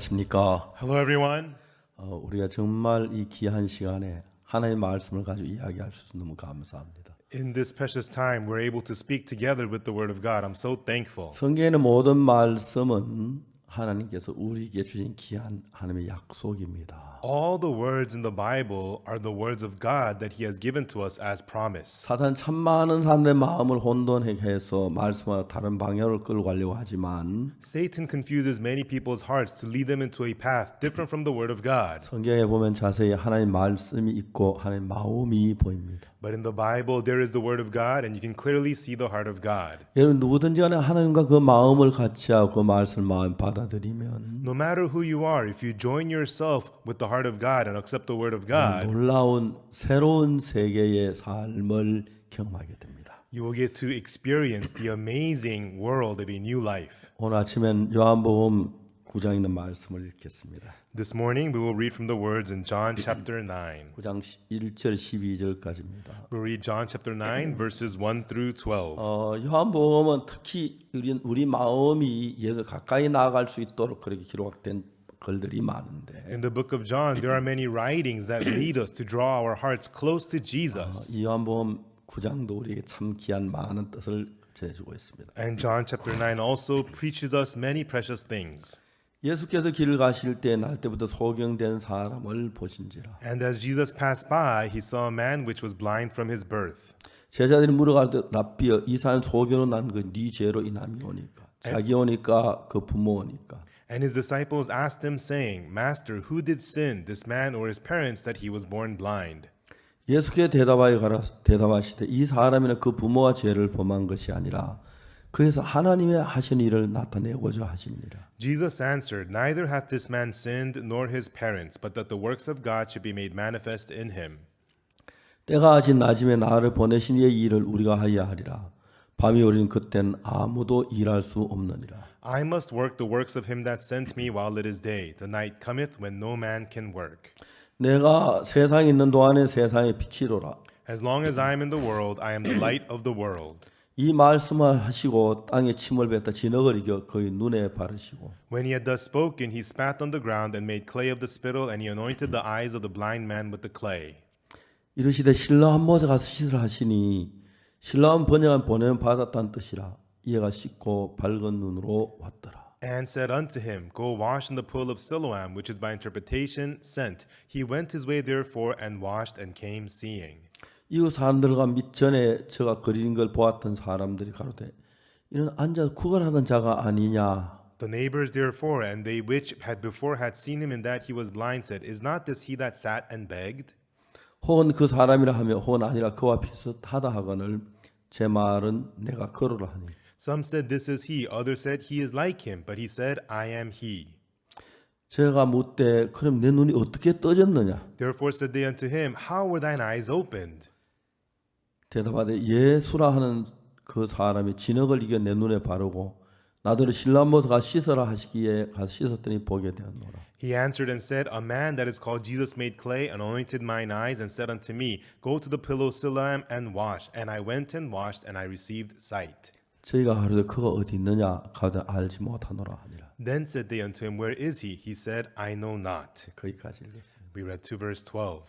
안녕하십니까? Hello, everyone. 우리가 정말 이 귀한 시간에 하나님의 말씀을 가지고 이야기할 수 있어서 너무 감사합니다. In this precious time, we're able to speak together with the Word of God. I'm so thankful. 성경의 모든 말씀은 하나님께서 우리에게 주신 귀한 하나님의 약속입니다. All the words in the Bible are the words of God that He has given to us as promise. 사단 참 많은 사람들의 마음을 혼돈하게 해서 말씀과 다른 방향을 끌고 가려고 하지만 Satan confuses many people's hearts to lead them into a path different from the Word of God. 성경에 보면 자세히 하나님 말씀이 있고 하나님 마음이 보입니다. But in the Bible, there is the Word of God, and you can clearly see the heart of God. 여러분 누구든지 간에 하나님과 그 마음을 같이 하고 그 말씀을 마음 받아들이면 No matter who you are, if you join yourself with the heart of God and accept the Word of God, 놀라운 새로운 세계의 삶을 경험하게 됩니다. you will get to experience the amazing world of a new life. 오늘 아침엔 요한복음 9장 있는 말씀을 읽겠습니다. This morning we will read from the words in John chapter 9. 9장 1절 12절까지입니다. We'll read John chapter 9 verses 1 through 12. 요한복음은 특히 우리 마음이 예수 가까이 나아갈 수 있도록 그렇게 기록된 글들이 많은데 In the book of John, there are many writings that lead us to draw our hearts close to Jesus. 이 요한복음 9장도 우리에게 참 귀한 많은 뜻을 전해주고 있습니다. And John chapter 9 also preaches us many precious things. 예수께서 길을 가실 때 날 때부터 소경된 사람을 보신지라. And as Jesus passed by, he saw a man which was blind from his birth. 제자들이 물어가되 랍비여 이 사람 소경으로 난 그 네 죄로 인함이 오니까 자기 오니까 그 부모 오니까 And his disciples asked him, saying, Master, who did sin, this man or his parents, that he was born blind? 예수께 대답하시되 이 사람이나 그 부모와 죄를 범한 것이 아니라 그에서 하나님의 하신 일을 나타내고자 하십니다. Jesus answered, Neither hath this man sinned, nor his parents, but that the works of God should be made manifest in him. 때가 아직 낮음에 나를 보내신 이의 일을 우리가 하여야 하리라. 밤이 오리는 그때는 아무도 일할 수 없느니라. I must work the works of him that sent me while it is day. The night cometh when no man can work. 내가 세상에 있는 동안에 세상의 빛이로라. As long as I am in the world, I am the light of the world. 이 말씀을 하시고 땅에 침을 뱉다 진흙을 이겨 그의 눈에 바르시고 When he had thus spoken, he spat on the ground and made clay of the spittle, and he anointed the eyes of the blind man with the clay. 이르시되 실로암 못에 가서 씻으라 하시니 실로암 번역한 보내는 받았다는 뜻이라. 이해가 씻고 밝은 눈으로 왔더라. And said unto him, Go wash in the pool of Siloam, which is by interpretation sent. He went his way therefore and washed and came seeing. 이후 사람들과 밑전에 저가 그리는 걸 보았던 사람들이 가로되 이는 앉아 구걸하던 자가 아니냐. The neighbors therefore, and they which had before had seen him in that he was blind, said, Is not this he that sat and begged? 혹은 그 사람이라 하며 혹은 아니라 그와 비슷하다 하거늘 제 말은 내가 그러라 하니. Some said, This is he. Others said, He is like him. But he said, I am he. 제가 묻되 그럼 내 눈이 어떻게 떠졌느냐. Therefore said they unto him, How were thine eyes opened? 대답하되 예수라 하는 그 사람이 진흙을 이겨 내 눈에 바르고 나더러 실로암 가 씻어라 하시기에 가서 씻었더니 보게 되었노라. He answered and said, A man that is called Jesus made clay and anointed mine eyes and said unto me, Go to the pillow Siloam and wash. And I went and washed and I received sight. 저희가 가로되 그가 어디 있느냐 가로되 알지 못하노라 하니라. Then said they unto him, Where is he? He said, I know not. 거기까지 읽었습니다. We read to verse 12.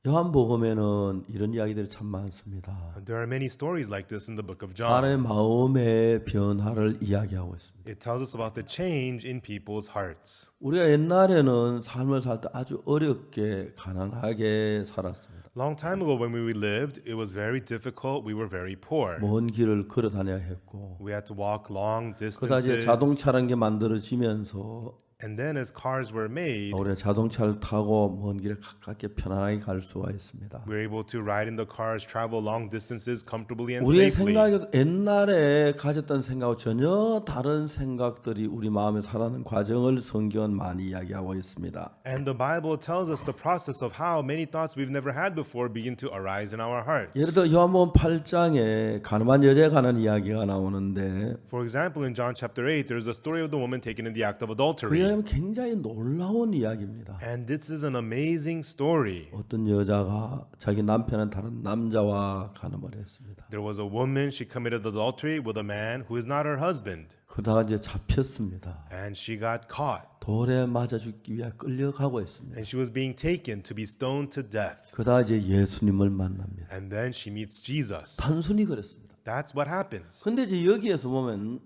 요한복음에는 이런 이야기들이 참 많습니다. There are many stories like this in the book of John. 사람의 마음의 변화를 이야기하고 있습니다. It tells us about the change in people's hearts. 우리가 옛날에는 삶을 살 때 아주 어렵게 가난하게 살았습니다. Long time ago when we lived, it was very difficult. We were very poor. 먼 길을 걸어 다녀야 했고 We had to walk long 그러다 이제 distances. 자동차라는 게 만들어지면서 And then as cars were made, 우리가 자동차를 타고 먼 길에 가깝게 편안하게 갈 수가 있습니다. we were able to ride in the cars, travel long distances comfortably and 우리의 safely. 생각이 옛날에 가졌던 생각과 전혀 다른 생각들이 우리 마음에 살아가는 과정을 성경은 많이 이야기하고 있습니다. And the Bible tells us the process of how many thoughts we've never had before begin to arise in our hearts. 예를 들어 요한복음 8장에 가늠한 여자에 관한 이야기가 나오는데 For example, in John chapter 8, there's a story of the woman taken in the act of 그 adultery. 왜냐하면 굉장히 놀라운 이야기입니다. And this is an amazing story. 어떤 여자가 자기 남편은 다른 남자와 간음을 했습니다. There was a woman, she committed adultery with a man who is not her husband. 그러다가 이제 잡혔습니다. And she got caught. 돌에 맞아 죽기 위해 끌려가고 있습니다. And she was being taken to be stoned to death. 그러다가 이제 예수님을 만납니다. And then she meets Jesus. 단순히 그랬습니다. That's what happens. 근데 이제 여기에서 보면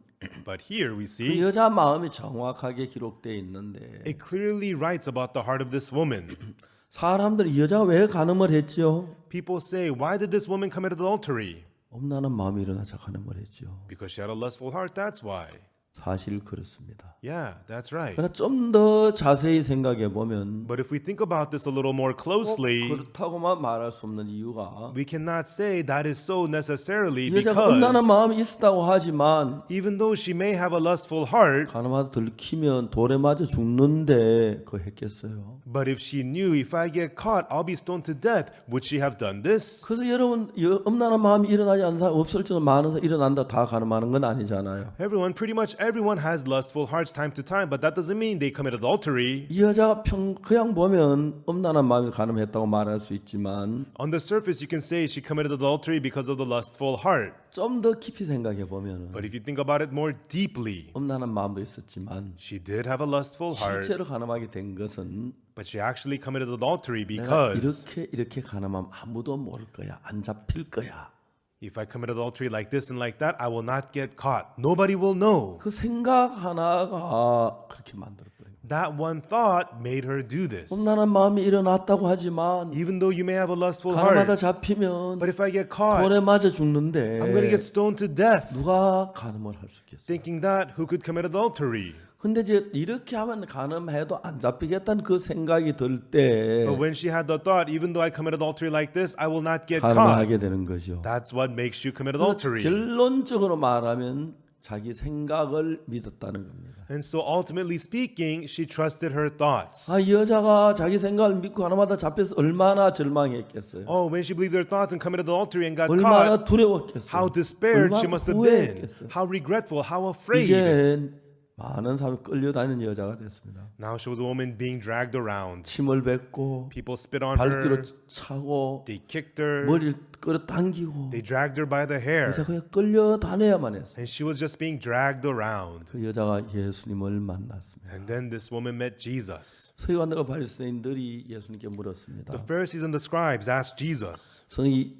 But here we 그 see 여자 마음이 정확하게 기록되어 있는데 it clearly writes about the heart of this woman. 사람들이 이 여자가 왜 간음을 했죠? People say, why did this woman commit adultery? 엄란한 마음이 일어나자 간음을 했죠. Because she had a lustful heart, that's why. 사실 그렇습니다. Yeah, that's right. 그러나 좀 더 자세히 생각해 보면 But if we think about this a little more closely, 그렇다고만 말할 수 없는 이유가 we cannot say that is so necessarily 이 여자가 엄란한 because 마음이 있었다고 하지만 even though she may have a lustful heart, 간음하다 들키면 돌에 맞아 죽는데 그거 했겠어요. but if she knew if I get caught, I'll be stoned to death, would she have done this? 그래서 여러분 엄란한 마음이 일어나지 않는 사람 없을 줄 많은 사람 일어난다 다 간음하는 건 아니잖아요. Everyone, pretty much everyone has lustful hearts time to time, but that doesn't mean they commit adultery. 이 여자가 그냥 보면 엄란한 마음이 간음했다고 말할 수 있지만 On the surface, you can say she committed adultery because of the lustful heart. 좀 더 깊이 생각해 보면은 But if you think about it more deeply, 엄란한 마음도 있었지만 she did have a lustful heart, 실제로 간음하게 된 것은 but she actually committed adultery 내가 because 이렇게 간음하면 아무도 모를 거야. 안 잡힐 거야. if I commit adultery like this and like that, I will not get caught. Nobody will know. 그 생각 하나가 그렇게 만들어버린 거야. That one thought made her do this. 엄란한 마음이 일어났다고 하지만 Even though you may have a lustful 간음하다 heart, 잡히면 but if I get caught, 돌에 맞아 죽는데 I'm going to get stoned to death. 누가 간음을 할 수 있겠어? Thinking that, who could commit adultery? 근데 이제 이렇게 하면 간음해도 안 잡히겠다는 그 생각이 들 때 But when she had the thought, even though I commit adultery like this, I will not get 간음을 caught. 하게 되는 거죠. That's what makes you commit adultery. 결론적으로 말하면 자기 생각을 믿었다는 겁니다. And so ultimately speaking, she trusted her thoughts. 이 여자가 자기 생각을 믿고 간음하다 잡혀서 얼마나 절망했겠어요. Oh, when she believed her thoughts and committed adultery and got 얼마나 caught, 두려웠겠어요. how despaired she 얼마나 must have been. 후회했겠어요. How regretful, how afraid. 이제 많은 사람이 끌려다니는 여자가 됐습니다. Now she was a woman being dragged around. 침을 뱉고 People spit on 발뒤로 her. 차고 They kicked her. 머리를 끌어당기고 They dragged her by the hair. 그래서 그냥 끌려다녀야만 했어요. And she was just being dragged around. 그 여자가 예수님을 만났습니다. And then this woman met Jesus. 서기관들과 바리새인들이 예수님께 물었습니다. The Pharisees and the scribes asked Jesus,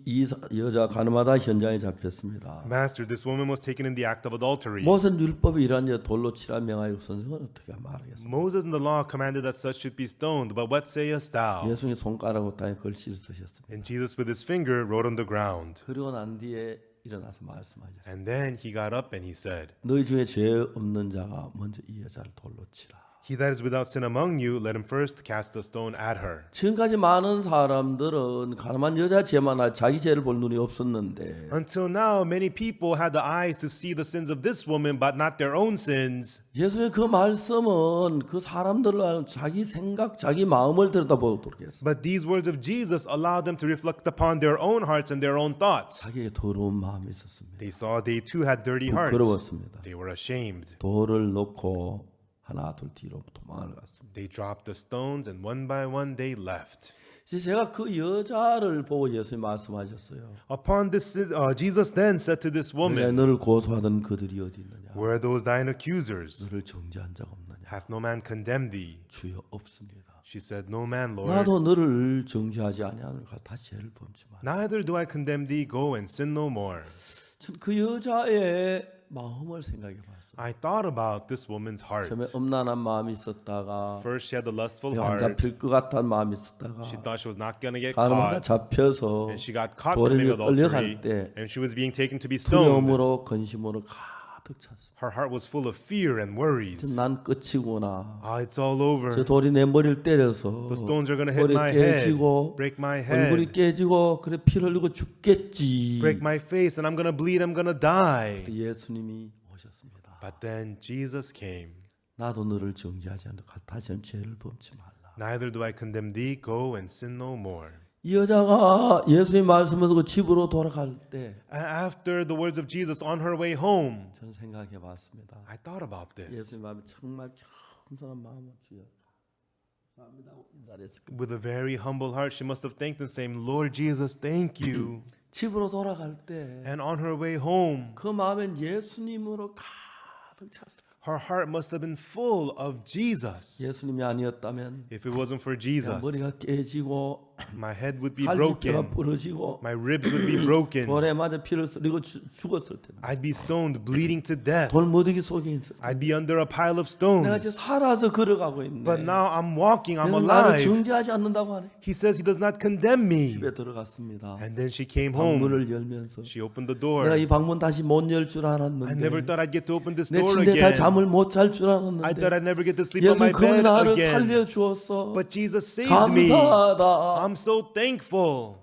이 여자 간음하다 현장에 잡혔습니다. Master, this woman was taken in the act of adultery. 모세는 율법에 이러한 자 돌로 치라 명하여 선생은 어떻게 말하겠습니까? Moses in the law commanded that such should be stoned, but what sayest thou? 예수님이 손가락으로 땅에 글씨를 쓰셨습니다. And Jesus with his finger wrote on the ground. 그리고 난 뒤에 일어나서 말씀하셨어요. And then he got up and he said, 너희 중에 죄 없는 자가 먼저 이 여자를 돌로 치라. He that is without sin among you, let him first cast a stone at her. 지금까지 많은 사람들은 가늠한 여자 죄만 자기 죄를 볼 눈이 없었는데 Until now, many people had the eyes to see the sins of this woman, but not their own sins. 예수의 그 말씀은 그 사람들을 자기 생각, 자기 마음을 들여다보도록 했어요. But these words of Jesus allowed them to reflect upon their own hearts and their own thoughts. 자기에게 더러운 마음이 있었습니다. They saw they too had dirty hearts. 부끄러웠습니다. They were ashamed. 돌을 놓고 하나 둘 뒤로 도망을 갔습니다. They dropped the stones and one by one they left. 이제 제가 그 여자를 보고 예수님 말씀하셨어요. Upon this, Jesus then said to this 왜 woman, 너를 고소하던 그들이 어디 있느냐? Where are those thine accusers? 너를 정죄한 자가 없느냐? Hath no man condemned thee? 주여 없습니다. She said, No man, Lord. 나도 너를 정죄하지 아니하는 가 다시 죄를 범치 마. Neither do I condemn thee. Go and sin no more. 전 그 여자의 마음을 생각해 봤어요. I thought about this woman's heart. 처음에 엄란한 마음이 있었다가 First, she had the lustful 안 heart. 잡힐 것 같다는 마음이 있었다가 She thought she was not going to get 가늠하다 caught. 잡혀서 And she got caught 돌에 committing 끌려갈 adultery. 때 And she was being taken to be stoned. 두려움으로 근심으로 가득 찼어요. Her heart was full of fear and worries. 난 끝이구나. It's all over. 저 돌이 내 머리를 때려서 The stones are going to hit 머리 my head, 깨지고 break my 얼굴이 head, 깨지고 그래 피 흘리고 죽겠지. break my face, and I'm going to bleed, I'm going to die. 예수님이 오셨습니다. But then Jesus came. 나도 너를 정죄하지 않고 다시는 죄를 범치 말라. Neither do I condemn thee. Go and sin no more. 이 여자가 예수님 말씀을 듣고 집으로 돌아갈 때 After the words of Jesus on her way home, 저는 생각해 봤습니다. I thought about this. 예수님 마음이 정말 겸손한 마음으로 주여 감사합니다 하고 인사를 했을 겁니다. With a very humble heart, she must have thanked him, saying, Lord Jesus, thank you. 집으로 돌아갈 때 그 And on her way home, 마음엔 예수님으로 가득 찼어요. her heart must have been full of Jesus. 예수님이 아니었다면 If it wasn't for Jesus, 머리가 깨지고 my head would be 갈비뼈가 broken, 부러지고 my ribs would be broken, 돌에 맞아 피를 흘리고 죽었을 텐데 I'd be stoned, bleeding to death. 돌무더기 속에 있었어. I'd be under a pile of 내가 이제 stones. 살아서 걸어가고 있네. But now I'm walking, I'm 그래서 나를 alive. 정죄하지 않는다고 하네. He says he does not condemn me. 집에 들어갔습니다. And then she came home. 방문을 열면서 She opened the 내가 door. 이 방문 다시 못 열 줄 I 알았는데 never thought I'd get to open this 내 door 침대에 다 again. 잠을 못 잘 줄 I thought 알았는데 I'd never get to sleep on 예수 my 그 bed 나를 again. 살려주었어. But Jesus saved me. 감사하다. I'm so thankful.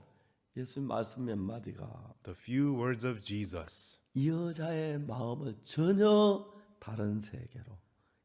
예수님 말씀 몇 마디가 The few words of Jesus 이 여자의 마음을 전혀 다른 세계로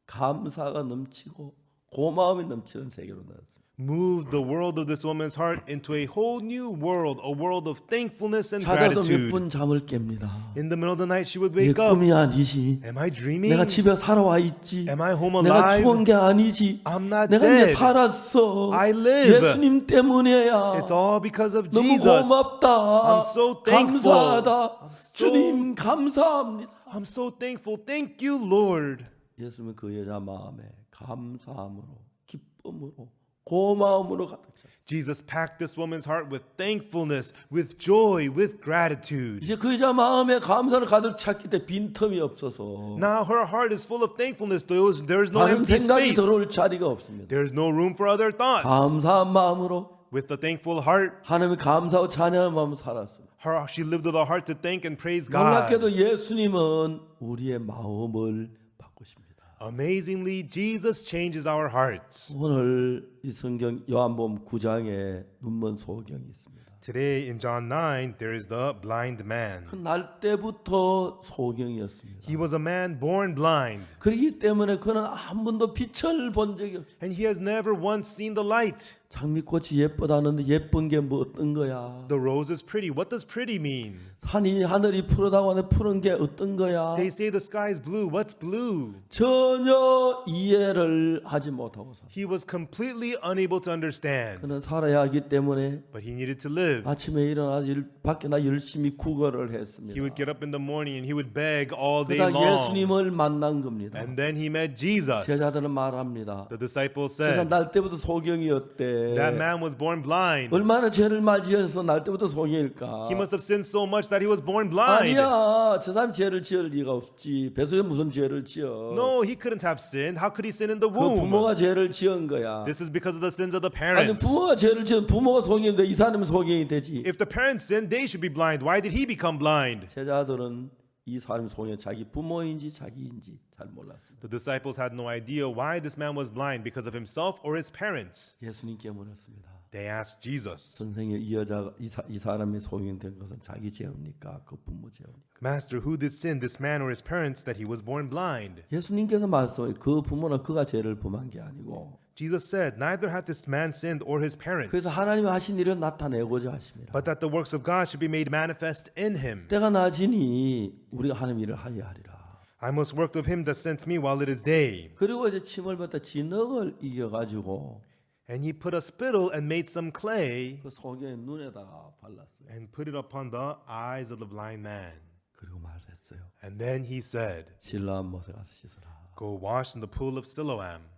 감사가 넘치고 고마움이 넘치는 세계로 넣었습니다. moved the world of this woman's heart into a whole new world, a world of thankfulness and 자다도 몇 gratitude. 분 잠을 깹니다. In the middle of the night, she would 내 wake up. 꿈이 아니지. Am I dreaming? 내가 집에 살아와 있지. Am I home 내가 alive? 죽은 게 아니지. I'm not 내가 이제 dead. 살았어. I live. 예수님 때문이야. It's all because of 너무 Jesus. 고맙다. I'm so thankful. 감사하다. I'm so- 주님 감사합니다. I'm so thankful. Thank you, Lord. 예수님은 그 여자 마음에 감사함으로, 기쁨으로, 고마움으로 가득 찼어요. Jesus packed this woman's heart with thankfulness, with joy, with gratitude. 이제 그 여자 마음에 감사를 가득 찼기 때문에 빈틈이 없어서 Now her heart is full of thankfulness. There's no 다른 empty 생각이 space. 들어올 자리가 없습니다. There's no room for other thoughts. 감사한 마음으로 With a thankful heart, 하나님의 감사하고 찬양하는 마음으로 살았습니다. she lived with a heart to thank and praise God. 놀랍게도 예수님은 우리의 마음을 바꾸십니다. Amazingly, Jesus changes our hearts. 오늘 이 성경 요한복음 9장에 눈먼 소경이 있습니다. Today in John 9, there is the blind man. 그 날 때부터 소경이었습니다. He was a man born blind, 그렇기 때문에 그는 한 번도 빛을 본 적이 없어요. and he has never once seen the light. 장미꽃이 예쁘다는데 예쁜 게 뭐 어떤 거야? The rose is pretty. What does pretty mean? 하늘이 푸르다고 하는데 푸른 게 어떤 거야? They say the sky is blue. What's blue? 전혀 이해를 하지 못하고 살. He was completely unable to understand, 그는 살아야 하기 때문에 but he needed to live. 아침에 일어나 밖에 나 열심히 구걸을 했습니다. He would get up in the morning and he would beg all day 그러다 long. 예수님을 만난 겁니다. And then he met Jesus. 제자들은 말합니다. The disciples 세상 said, 날 때부터 소경이었대. that man was born blind. 얼마나 죄를 많이 지어서 날 때부터 소경일까? He must have sinned so much that he was born blind. 아니야, 저 사람 죄를 지을 리가 없지. 뱃속에 무슨 죄를 지어? No, he couldn't have sinned. How could he sin in the 그 womb? 부모가 죄를 지은 거야. This is because of the sins of the 아니 parents. 부모가 죄를 지은 부모가 소경인데 이 사람은 소경이 되지. If the parents sinned, they should be blind. Why did he become blind? 제자들은 이 사람이 소경이 자기 부모인지 자기인지 잘 몰랐습니다. The disciples had no idea why this man was blind, because of himself or his parents. 예수님께 물었습니다. They asked Jesus, 선생님, 이 사람이 소경이 된 것은 자기 죄입니까? 그 부모 죄입니까? Master, who did sin, this man or his parents, that he was born blind? 예수님께서 말씀해 그 부모는 그가 죄를 범한 게 아니고 Jesus said, neither had this man sinned or his parents, 그래서 하나님이 하신 일을 나타내고자 하십니다. but that the works of God should be made manifest in him. 때가 낮으니 우리가 하나님 일을 하여 하리라. I must work of him that sent me while it is day. 그리고 이제 침을 뱉다 진흙을 이겨가지고 And he put a spittle and made some clay 그 소경의 눈에다가 발랐어요. and put it upon the eyes of the blind man. 그리고 말했어요. And then he said, 실로암 못에 가서 씻어라. go wash in the pool of Siloam.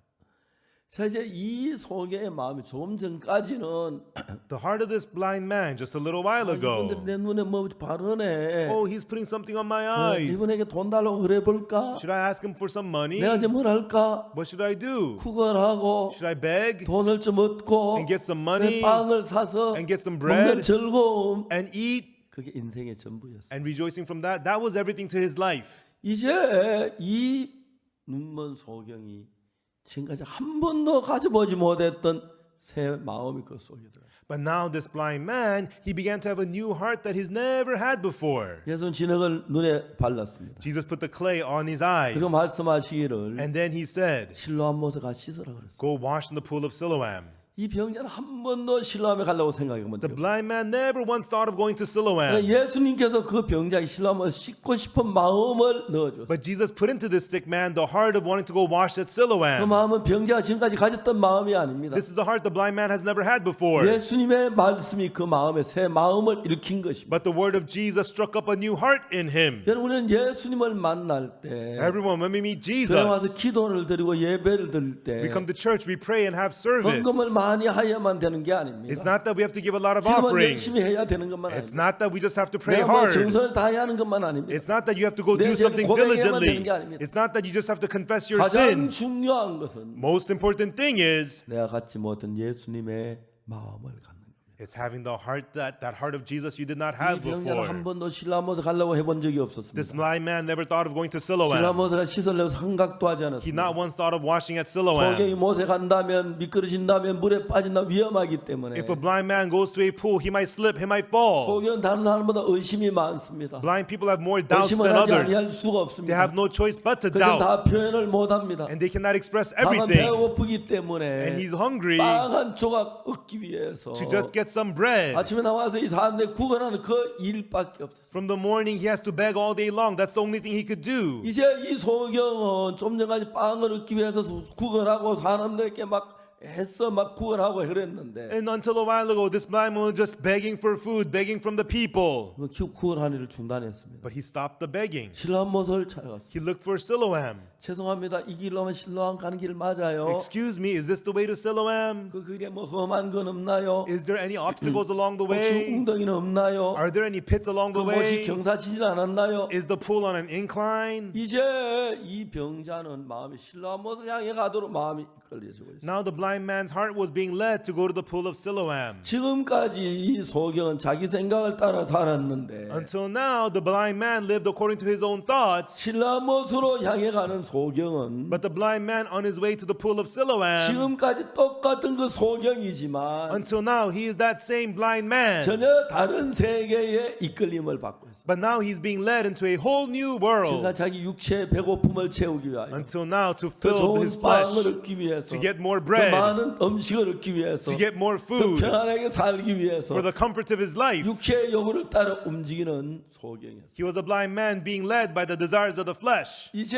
자 이제 이 소경의 마음이 조금 전까지는 The heart of this blind man just a little while 이분들 ago. 내 눈에 뭐 바르네. Oh, he's putting something on my eyes. 이분에게 돈 달라고 그래 볼까? Should I ask him for some money? 내가 이제 뭘 할까? What should I do? 구걸하고 Should I beg 돈을 좀 얻고 and get some 내 money 빵을 사서 and get some 먹는 bread 즐거움 and eat 그게 인생의 전부였어요. and rejoicing from that? That was everything to his life. 이제 이 눈먼 소경이 지금까지 한 번도 가져보지 못했던 새 마음이 그 속에 들어요. But now this blind man, he began to have a new heart that he's never had before. 예수는 진흙을 눈에 발랐습니다. Jesus put the clay on his eyes. 그리고 말씀하시기를 And then he said, 실로암 못에 가 씻으라 그랬어요. go wash in the pool of Siloam. 이 병자는 한 번도 실로암에 가려고 생각해 본 The 적이 없어요. blind man never once thought of going to Siloam. 예수님께서 그 병자에게 실로암을 씻고 싶은 마음을 넣어줬어요. But Jesus put into this sick man the heart of wanting to go wash at 그 Siloam. 마음은 병자가 지금까지 가졌던 마음이 아닙니다. This is the heart the blind man has never had before. 예수님의 말씀이 그 마음에 새 마음을 일으킨 것입니다. But the word of Jesus struck up a new heart in him. 여러분은 예수님을 만날 때 Everyone, when we meet 교회 와서 Jesus, 기도를 드리고 예배를 드릴 때 we come to church, we pray and have service. 헌금을 많이 하야만 되는 게 It's 아닙니다. not that we have to give a lot of 기도만 offering. 열심히 해야 되는 것만 It's 아닙니다. not that we just have to pray 내가 뭐 hard. 정성을 다해야 하는 것만 아닙니다. It's not that you have to go 내 do 죄를 something 고백해야만 diligently. 되는 게 아닙니다. It's not that you just have to confess your 가장 sins. 중요한 것은 Most important thing is 내가 갖지 못한 예수님의 마음을 갖는 겁니다. it's having the heart that heart of Jesus you did not 이 have 병자는 한 before. 번도 실라모스 가려고 해본 적이 This 없었습니다. blind man never thought of going to Siloam. 실라모스가 씻으려고 생각도 하지 He 않았습니다. not once thought of washing at 소경이 Siloam. 못에 간다면 미끄러진다면 물에 빠진다 위험하기 때문에 If a blind man goes to a pool, he might slip, he might fall. 소경은 다른 사람보다 의심이 많습니다. Blind people have more doubts 의심을 than 하지 아니할 others. 수가 They 없습니다. have no choice but to 그들은 doubt. 다 표현을 못합니다. And they cannot express 방은 everything. 배고프기 And 때문에 he's hungry 빵 한 조각 얻기 위해서 to just get some bread. 아침에 나와서 이 사람들 구걸하는 그 일밖에 없었어요. From the morning, he has to beg all day long. That's the only thing he could do. 이제 이 소경은 좀 전까지 빵을 얻기 위해서 구걸하고 사람들에게 막 애써 막 구걸하고 그랬는데 And until a while ago, this blind man was just begging for food, begging from the people. 구걸하는 일을 중단했습니다. But he stopped the begging. 실로암못을 찾아갔어요. He looked for Siloam. 죄송합니다. 이 길로 하면 실로암 가는 길 맞아요. Excuse me, is this the way to Siloam? 그 길에 뭐 험한 건 없나요? Is there any obstacles along the 혹시 way? 웅덩이는 없나요? Are there any pits along 그 the 못이 way? 경사지진 않았나요? Is the pool on an incline? 이제 이 병자는 마음이 실로암못을 향해 가도록 마음이 이끌려지고 있어요. Now the blind man's heart was being led to go to the pool of Siloam. 지금까지 이 소경은 자기 생각을 따라 살았는데 Until now, the blind man lived according to his own thoughts. 실라못으로 향해 가는 소경은 But the blind man on his way to the pool of Siloam, 지금까지 똑같은 그 소경이지만 until now, he is that same blind man. 전혀 다른 세계의 이끌림을 받고 있어요. But now he's being led into a whole new world. 그러니까 자기 육체의 배고픔을 채우기 위하여 Until now, to 더 fill his 좋은 빵을 flesh, 얻기 위해서 to get more 더 bread, 많은 음식을 얻기 위해서 to get more 더 food, 평안하게 살기 위해서 for the comfort of his life. 육체의 요구를 따라 움직이는 소경이었어요. He was a blind man being led by the desires of the flesh. 이제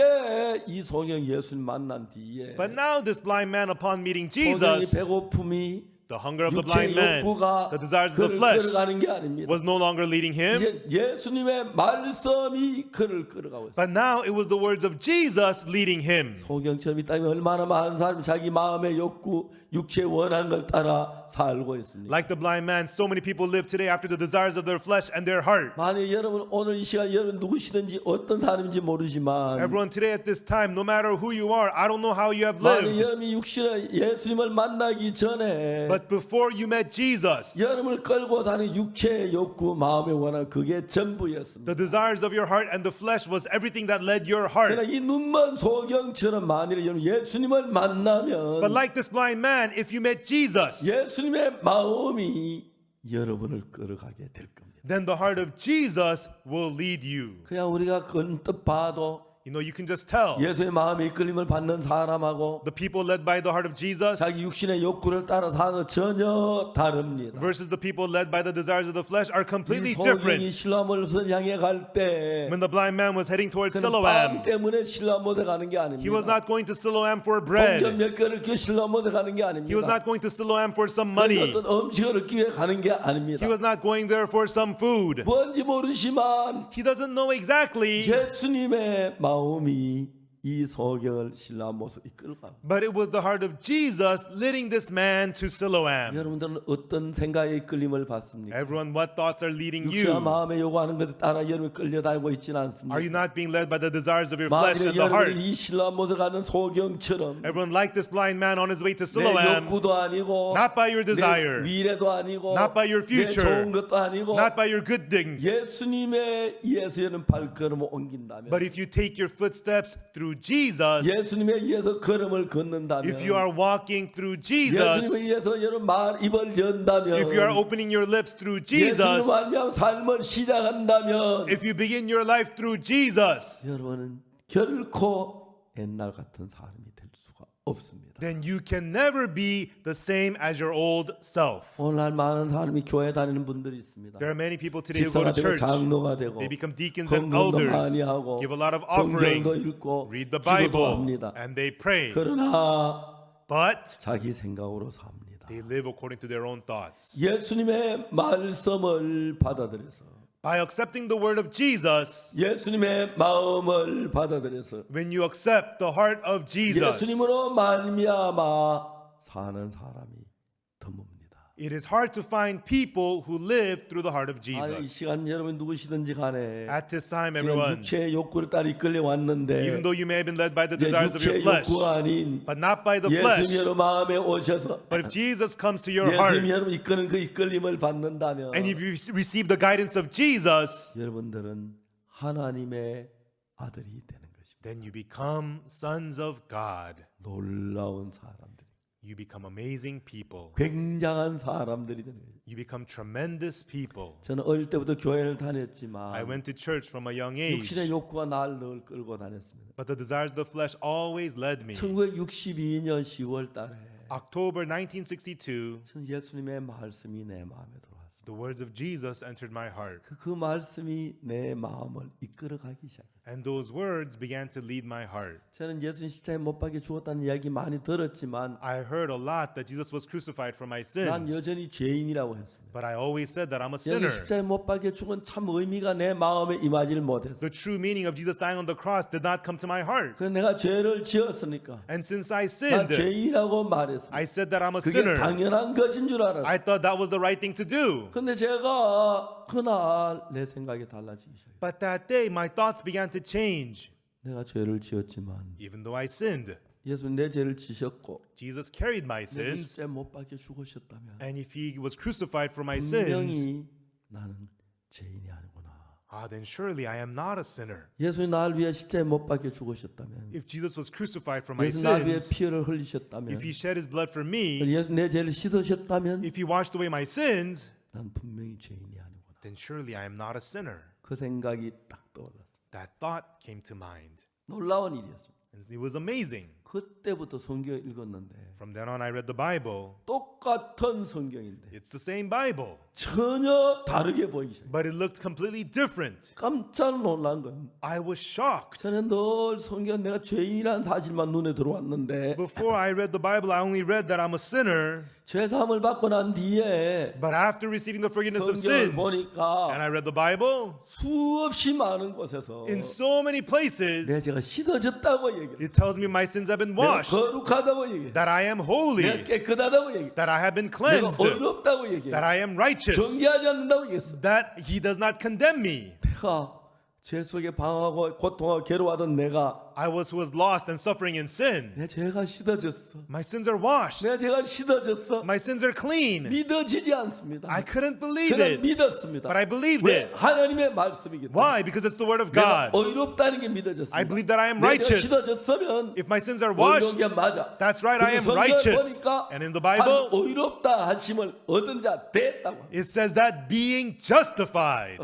이 소경 예수님 만난 뒤에 But now, this blind man, upon meeting 소경이 Jesus, 배고픔이 the hunger of the 육체의 blind man, 욕구가 the desires of the 그를 flesh, 끌어가는 게 아닙니다. was no longer leading him. 이제 예수님의 말씀이 그를 끌어가고 있어요. But now it was the words of Jesus leading him. 소경처럼 이 땅에 얼마나 많은 사람이 자기 마음의 욕구, 육체의 원하는 걸 따라 살고 있습니다. Like the blind man, so many people live today after the desires of their flesh and their heart. 만약 여러분 오늘 이 시간 여러분 누구시든지 어떤 사람인지 모르지만 Everyone today at this time, no matter who you are, I don't know how you have 만약 lived. 여러분이 육신의 예수님을 만나기 전에 But before you met Jesus, 여러분을 끌고 다니는 육체의 욕구, 마음의 원한 그게 전부였습니다. the desires of your heart and the flesh was everything that led your heart. 그러나 이 눈먼 소경처럼 만일 여러분 예수님을 만나면 But like this blind man, if you met Jesus, 예수님의 마음이 여러분을 끌어가게 될 겁니다. then the heart of Jesus will lead you. 그냥 우리가 언뜻 봐도 You know, you can just tell. 예수의 마음의 이끌림을 받는 사람하고 The people led by the heart of Jesus 자기 육신의 욕구를 따라 사는 전혀 다릅니다. versus the people led by the desires of the flesh are completely 이 소경이 different. 실라못을 향해 갈 때 When the blind man was heading towards 그는 빵 Siloam, 때문에 실라못에 가는 게 he was 아닙니다. not going to Siloam for 동전 bread. 몇 개를 겨 실라못에 가는 게 He was 아닙니다. not going to Siloam for some 그는 money. 어떤 음식을 얻기 위해 가는 게 아닙니다. He was not going there for some food. 뭔지 모르지만 He doesn't know exactly, 예수님의 마음이 이 소경을 실라못으로 이끌어가고 but it was the heart of Jesus leading this man to Siloam. 여러분들은 어떤 생각에 이끌림을 받습니까? Everyone, what thoughts are leading 육체와 you? 마음에 요구하는 것에 따라 여러분이 끌려다니고 있지는 않습니다. Are you not being led by the desires of your flesh 만일에 and the heart? 여러분이 이 실라못을 가는 소경처럼 Everyone, like this blind man on his way to 내 Siloam, 욕구도 아니고 not by your 내 desire, 미래도 아니고 not by your 내 future, 좋은 것도 아니고 not by your good things. 예수님의 의해서 여러분 발걸음을 옮긴다면 But if you take your footsteps through Jesus, 예수님에 의해서 걸음을 걷는다면 if you are walking through 예수님에 Jesus, 의해서 여러분 말 입을 연다면 if you are opening your lips through 예수님을 Jesus, 말미암아 삶을 시작한다면 if you begin your life through Jesus, 여러분은 결코 옛날 같은 사람이 될 수가 없습니다. then you can never be the same as your old self. 오늘날 많은 사람이 교회 다니는 분들이 있습니다. There are many people today who go 집사가 to 되고 church. 장로가 되고 They become deacons and 헌금도 elders, 많이 하고 give a lot of offering, 성경도 읽고 read the 기도도 Bible, 합니다. and they pray. 그러나 But 자기 생각으로 삽니다. they live according to their own thoughts. 예수님의 말씀을 받아들여서 By accepting the word of Jesus, 예수님의 마음을 받아들여서 when you accept the heart of Jesus, 예수님으로 말미암아 사는 사람이 드뭅니다. it is hard to find people who live through the heart of 이 Jesus. 시간 여러분 누구시든지 간에 At this time, 그냥 everyone, 육체의 욕구를 따라 이끌려 왔는데 even though you may have been led by the 이제 desires of your 육체의 flesh, 욕구가 아닌 but not by the flesh, 예수님 여러분 마음에 오셔서 but if Jesus comes to your heart, 예수님 여러분 이끄는 그 이끌림을 받는다면 and if you receive the guidance of Jesus, 여러분들은 하나님의 아들이 되는 것입니다. then you become sons of God. 놀라운 사람들, You become amazing people. 굉장한 사람들이 되는 거예요. You become tremendous people. 저는 어릴 때부터 교회를 I 다녔지만 went to church from a young age, 육신의 욕구가 나를 늘 끌고 다녔습니다. but the desires of the flesh always led me. 1962년 10월 달에 October 1962, 저는 예수님의 말씀이 내 마음에 들어왔습니다. the words of Jesus entered my heart, 그 말씀이 내 마음을 이끌어가기 시작했어요. and those words began to lead my heart. 저는 예수님 십자가에 못 박혀 죽었다는 이야기 많이 들었지만 I heard a lot that Jesus was crucified for my 난 sins, 여전히 죄인이라고 했습니다. but I always said that I'm a 여기 sinner. 십자가에 못 박혀 죽은 참 의미가 내 마음에 임하지를 못했어요. The true meaning of Jesus dying on the cross did not come to my heart. 그래서 내가 죄를 지었으니까 And since I 난 sinned, 죄인이라고 말했습니다. I said that I'm a 그게 sinner. 당연한 것인 줄 알았어요. I thought that was the right thing to do. 근데 제가 그날 내 생각이 달라지기 시작해요. But that day, my thoughts began to change. 내가 죄를 지었지만 Even though I sinned, 예수님 내 죄를 지셨고 Jesus carried my 내가 sins. 십자가에 못 박혀 죽으셨다면 And if he was crucified for my sins, 분명히 나는 죄인이 아니구나. then surely I am not a sinner. 예수님 나를 위해 십자가에 못 박혀 죽으셨다면 If Jesus was crucified for my 예수님 나를 위해 sins, 피를 흘리셨다면 if he shed his blood for me, 예수님 내 죄를 씻으셨다면 if he washed away my sins, 난 분명히 죄인이 아니구나. then surely I am not a sinner. 그 생각이 딱 떠올랐어요. That thought came to mind. 놀라운 일이었습니다. And it was amazing. 그때부터 성경을 읽었는데 From then on, I read the Bible. 똑같은 성경인데 It's the same Bible, 전혀 다르게 보이기 시작해요. but it looked completely different. 깜짝 놀란 건 I was shocked. 저는 늘 성경 내가 죄인이라는 사실만 눈에 들어왔는데 Before I read the Bible, I only read that I'm a sinner. 죄사함을 받고 난 뒤에 But after receiving the forgiveness of 성경을 sins, 보니까 and I read the Bible, 수없이 많은 곳에서 in so many 내 places, 죄가 씻어졌다고 얘기해요. it tells me my sins have been 내가 washed, 거룩하다고 얘기해요. that I am 내가 holy, 깨끗하다고 얘기해요. that I have been 내가 cleansed, 어렵다고 얘기해요. that I am righteous, 정죄하지 않는다고 얘기했어. that he does not condemn me. 내가 죄 속에 방황하고 고통하고 괴로워하던 내가 I was who was lost and suffering in sin. 내 죄가 씻어졌어. My sins are washed. 내 죄가 씻어졌어. My sins are clean. 믿어지지 않습니다. I couldn't believe 그냥 it, 믿었습니다. but I believed 왜? it. 하나님의 말씀이기 때문에. Why? Because it's the word of 내가 God. 어이롭다는 게 믿어졌습니다. I believe that I am 내가 righteous. 씻어졌으면 If my sins are 어이로운 washed, 게 맞아. that's right, I am 그리고 성경을 righteous. 보니까 And in the Bible, 어이롭다 하심을 얻은 자 됐다고. it says that being justified.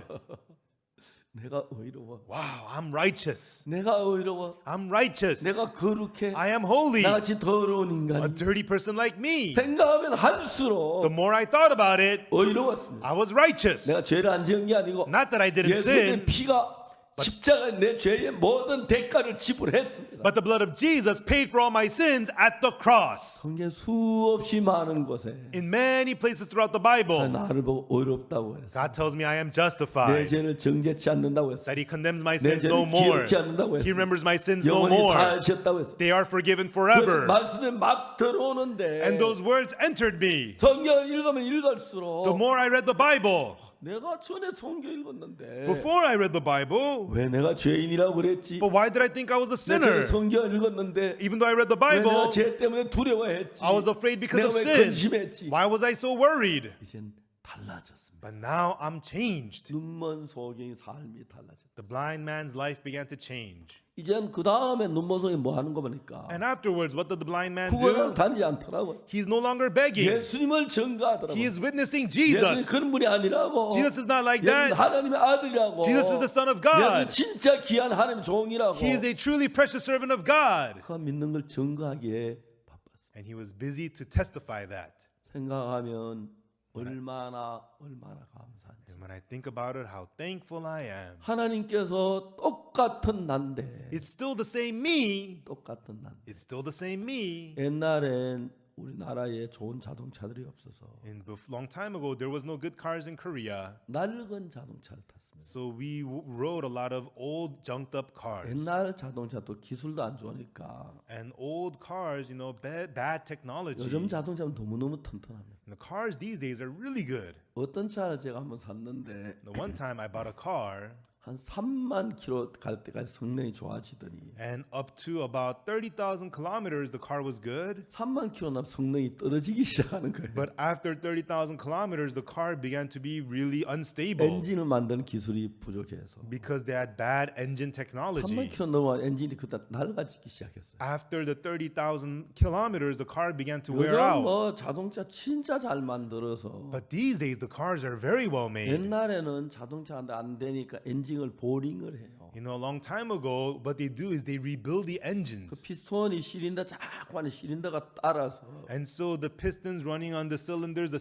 내가 어이로워. Wow, I'm righteous. 내가 어이로워. I'm righteous. 내가 거룩해. I am holy. 나같이 더러운 A 인간이. dirty person like me. 생각하면 The 할수록 more I thought about it, 어이로웠습니다. I was righteous. 내가 죄를 안 지은 게 아니고 Not that I didn't 예수님의 sin, 피가 십자가에 내 죄의 모든 대가를 지불했습니다. but the blood of Jesus paid for all my sins at the cross. 성경 수없이 많은 곳에 In many places throughout the Bible, 나를 보고 어이롭다고 했어. God tells me I am 내 justified, 죄를 정죄치 않는다고 했어. that He condemns my 내 sins 죄를 no more. 기억지 않는다고 He 했어. remembers my sins no 영원히 more. 사하셨다고 했어. They are forgiven 그 forever. 말씀에 막 들어오는데 And those words entered me. 성경을 읽으면 The 읽을수록 more I read the Bible, 내가 전에 성경 읽었는데 before I read the Bible, 왜 내가 죄인이라고 그랬지? but why did I think I was a 내 전에 sinner? 성경을 읽었는데 Even though I read the 왜 내가 Bible, 죄 때문에 두려워했지? I was afraid because 내가 of 왜 sin. 근심했지? Why was I so worried? 이젠 달라졌습니다. But now I'm changed. 눈먼 소경의 삶이 달라졌다. The blind man's life began to change. 이젠 그 다음에 눈먼 소경이 뭐 하는 거 보니까 And afterwards, what did the blind man 구걸을 do? 다니지 않더라고요. He's no longer begging. 예수님을 증거하더라고요. He is witnessing 예수님 Jesus. 그런 분이 아니라고. Jesus is not like 예수님 that. 하나님의 아들이라고. Jesus is the Son of 예수님 God. 진짜 귀한 하나님 종이라고. He is a truly precious servant of God. 그 믿는 걸 증거하기에 바빴어요. And he was busy to testify that. 생각하면 얼마나 감사한지. And when I think about it, how thankful I am. 하나님께서 똑같은 난데, It's still the same me. 똑같은 난. It's still the same me. 옛날엔 우리나라에 좋은 자동차들이 없어서 And long time ago, there was no good cars in Korea. 낡은 자동차를 탔습니다. So we rode a lot of old junked up cars. 옛날 자동차도 기술도 안 좋으니까 And old cars, you know, bad technology. 요즘 자동차는 너무너무 튼튼합니다. And the cars these days are really good. 어떤 차를 제가 한번 샀는데 The one time I bought a car, 한 3만 킬로 갈 때까지 성능이 좋아지더니 and up to about 30,000 kilometers, the car was good. 3만 킬로 나면 성능이 떨어지기 시작하는 거예요. But after 30,000 kilometers, the car began to be really unstable 엔진을 만드는 기술이 부족해서 because they had bad engine 3만 technology. 킬로 넘어 엔진이 그때 낡아지기 시작했어요. After the 30,000 kilometers, the car began to wear 요즘 out. 뭐 자동차 진짜 잘 만들어서 But these days, the cars are very well made. 옛날에는 자동차 안 되니까 엔진을 보링을 해요. You know, a long time ago, what they do is they rebuild the 그 engines. 피스톤이 실린더 자꾸 하는 실린더가 따라서 And so the pistons running on the cylinders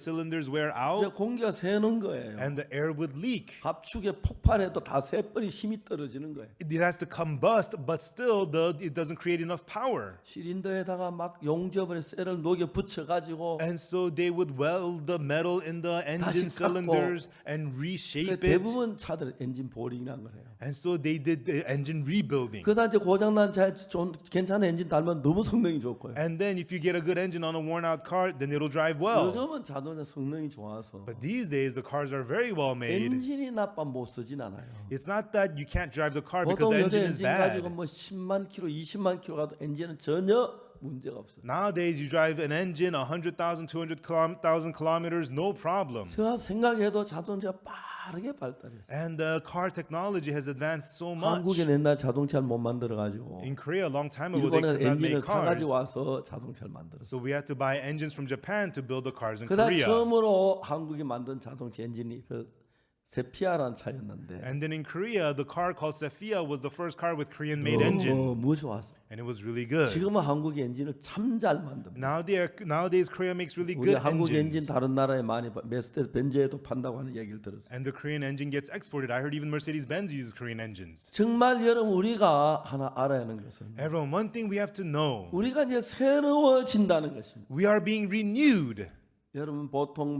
wear 이제 out, 공기가 새는 거예요. and the air would leak. 합축에 폭발해도 다 세 번이 힘이 떨어지는 거예요. It has to combust, but still, it doesn't create enough power. 실린더에다가 막 용접을 쇠를 녹여 붙여가지고 And so they would weld the metal in the engine 다시 깎고. cylinders and reshape it. 대부분 차들 엔진 보링이란 거예요. And so they did the engine rebuilding. 그러다 이제 고장난 차에 좋은 괜찮은 엔진 달면 너무 성능이 좋고요. And then if you get a good engine on a worn out car, then it'll drive well. 요즘은 자동차 성능이 좋아서 But these days, the cars are very well made. 엔진이 나빠 못 쓰진 않아요. It's not that you can't drive the car because 보통 the 요새 engine is 엔진 가지고 bad. 뭐 10만 킬로, 20만 킬로 가도 엔진은 전혀 문제가 없어요. Nowadays, you drive an engine 100,000, 200,000 kilometers, no problem. 제가 생각해도 자동차가 빠르게 발달했어요. And the car technology has advanced so much. 한국에 옛날 자동차를 못 만들어 가지고 In Korea, a long time ago, they 일본에서 could not 엔진을 make cars. 사가지고 와서 자동차를 만들었어요. So we had to buy engines from Japan to build the cars in 그다음 Korea. 처음으로 한국이 만든 자동차 엔진이 그 세피아라는 차였는데 And then in Korea, the car called Sephia was the first car with Korean-made engine, 너무 좋았어요. and it was really good. 지금은 한국의 엔진을 참 잘 만듭니다. Nowadays, Korea makes really 우리 good 한국 엔진 engines. 다른 나라에 많이 메스테스 벤츠에도 판다고 하는 얘기를 들었어요. And the Korean engine gets exported. I heard even Mercedes-Benz uses Korean engines. 정말 여러분 우리가 하나 알아야 하는 것은 Everyone, one thing we have to know, 우리가 이제 새로워진다는 것입니다. we are being renewed. 여러분 보통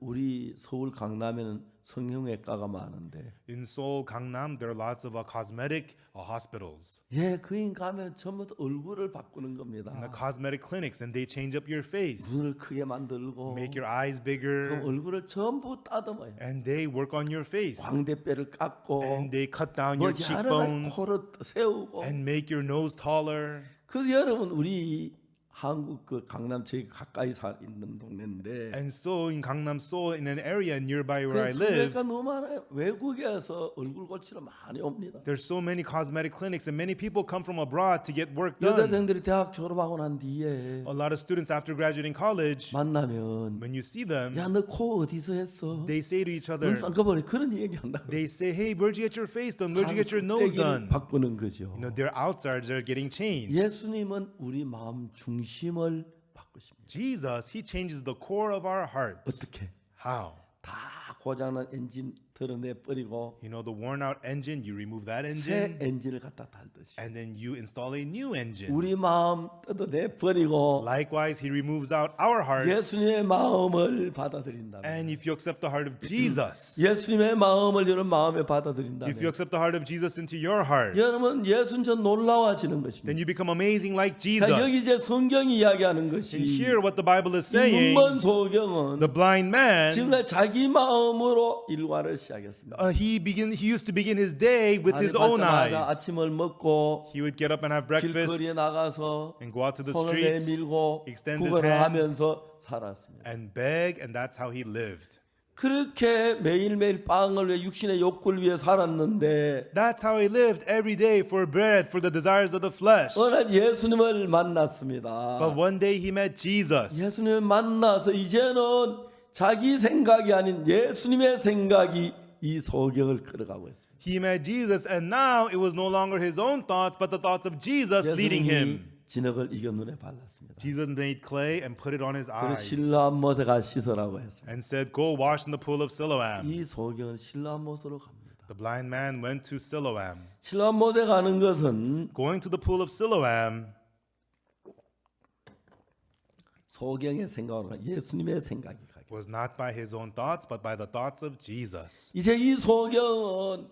우리 서울 강남에는 성형외과가 많은데 In Seoul, Gangnam, there are lots of cosmetic hospitals 거기 가면 전부 다 얼굴을 바꾸는 겁니다. and the cosmetic clinics, and they change up your face, 눈을 크게 만들고 make your eyes 그럼 bigger, 얼굴을 전부 따듬어요. and they work on your face, 광대뼈를 깎고 and they cut down 뭐 your 여러 가지 cheekbones, 코를 세우고 and make your nose taller. 그 여러분 우리 한국 그 강남 저기 가까이 있는 동네인데 And so in Gangnam, Seoul, in an area nearby 그 where I live, 성형외과 너무 많아요. 외국에서 얼굴 고치러 많이 옵니다. there's so many cosmetic clinics, and many people come from abroad to get work done. 여대생들이 대학 졸업하고 난 뒤에 A lot of students after graduating college, 만나면 when you see them, 야 너 코 어디서 했어? they say to each other, 눈 쌍꺼번에 그런 얘기 한다고. they say, hey, where'd you get your face done? Where'd you get your nose done? 바꾸는 거죠. You know, their outsides are getting changed. 예수님은 우리 마음 중심을 바꾸십니다. Jesus, he changes the core of our hearts. 어떻게? How? 다 고장난 엔진 털어내 버리고 You know, the worn out engine, you remove that 새 engine, 엔진을 갖다 달듯이 and then you install a new engine. 우리 마음 뜯어내 버리고 Likewise, he removes out our hearts. 예수님의 마음을 받아들인다면 And if you accept the heart of Jesus, 예수님의 마음을 여러분 마음에 if you 받아들인다면 accept the heart of Jesus into your heart, 여러분 예수는 전 놀라워지는 것입니다. then you become amazing like 자, 여기 Jesus. 이제 성경이 이야기하는 것이 And here what the Bible is 이 saying, 문번 소경은 the blind man, 지금까지 자기 마음으로 일과를 시작했습니다. he used to begin his day with his own 받자마자 eyes. 아침을 먹고 He would get up and have breakfast 길거리에 나가서 and go out to the 손을 streets 내밀고 extend his 구걸을 hand. 하면서 살았습니다. and beg, and that's how he lived. 그렇게 매일매일 빵을 위해 육신의 욕구를 위해 살았는데 That's how he lived every day for bread, for the desires of the flesh. 어느 날 예수님을 만났습니다. But one day he met Jesus. 예수님을 만나서 이제는 자기 생각이 아닌 예수님의 생각이 이 소경을 끌어가고 있습니다. He met Jesus, and now it was no longer his own thoughts, but the thoughts of Jesus leading 예수님이 him. 진흙을 이겨 눈에 발랐습니다. Jesus made clay and put it on his 그리고 eyes 실로암못에 씻으라고 했습니다. and said, "Go wash in the pool of Siloam." 이 소경은 실로암못으로 갑니다. The blind man went to Siloam. 실로암못에 가는 것은 Going to the pool of Siloam 소경의 생각으로 예수님의 생각이 가게. was not by his own thoughts, but by the thoughts of Jesus. 이제 이 소경은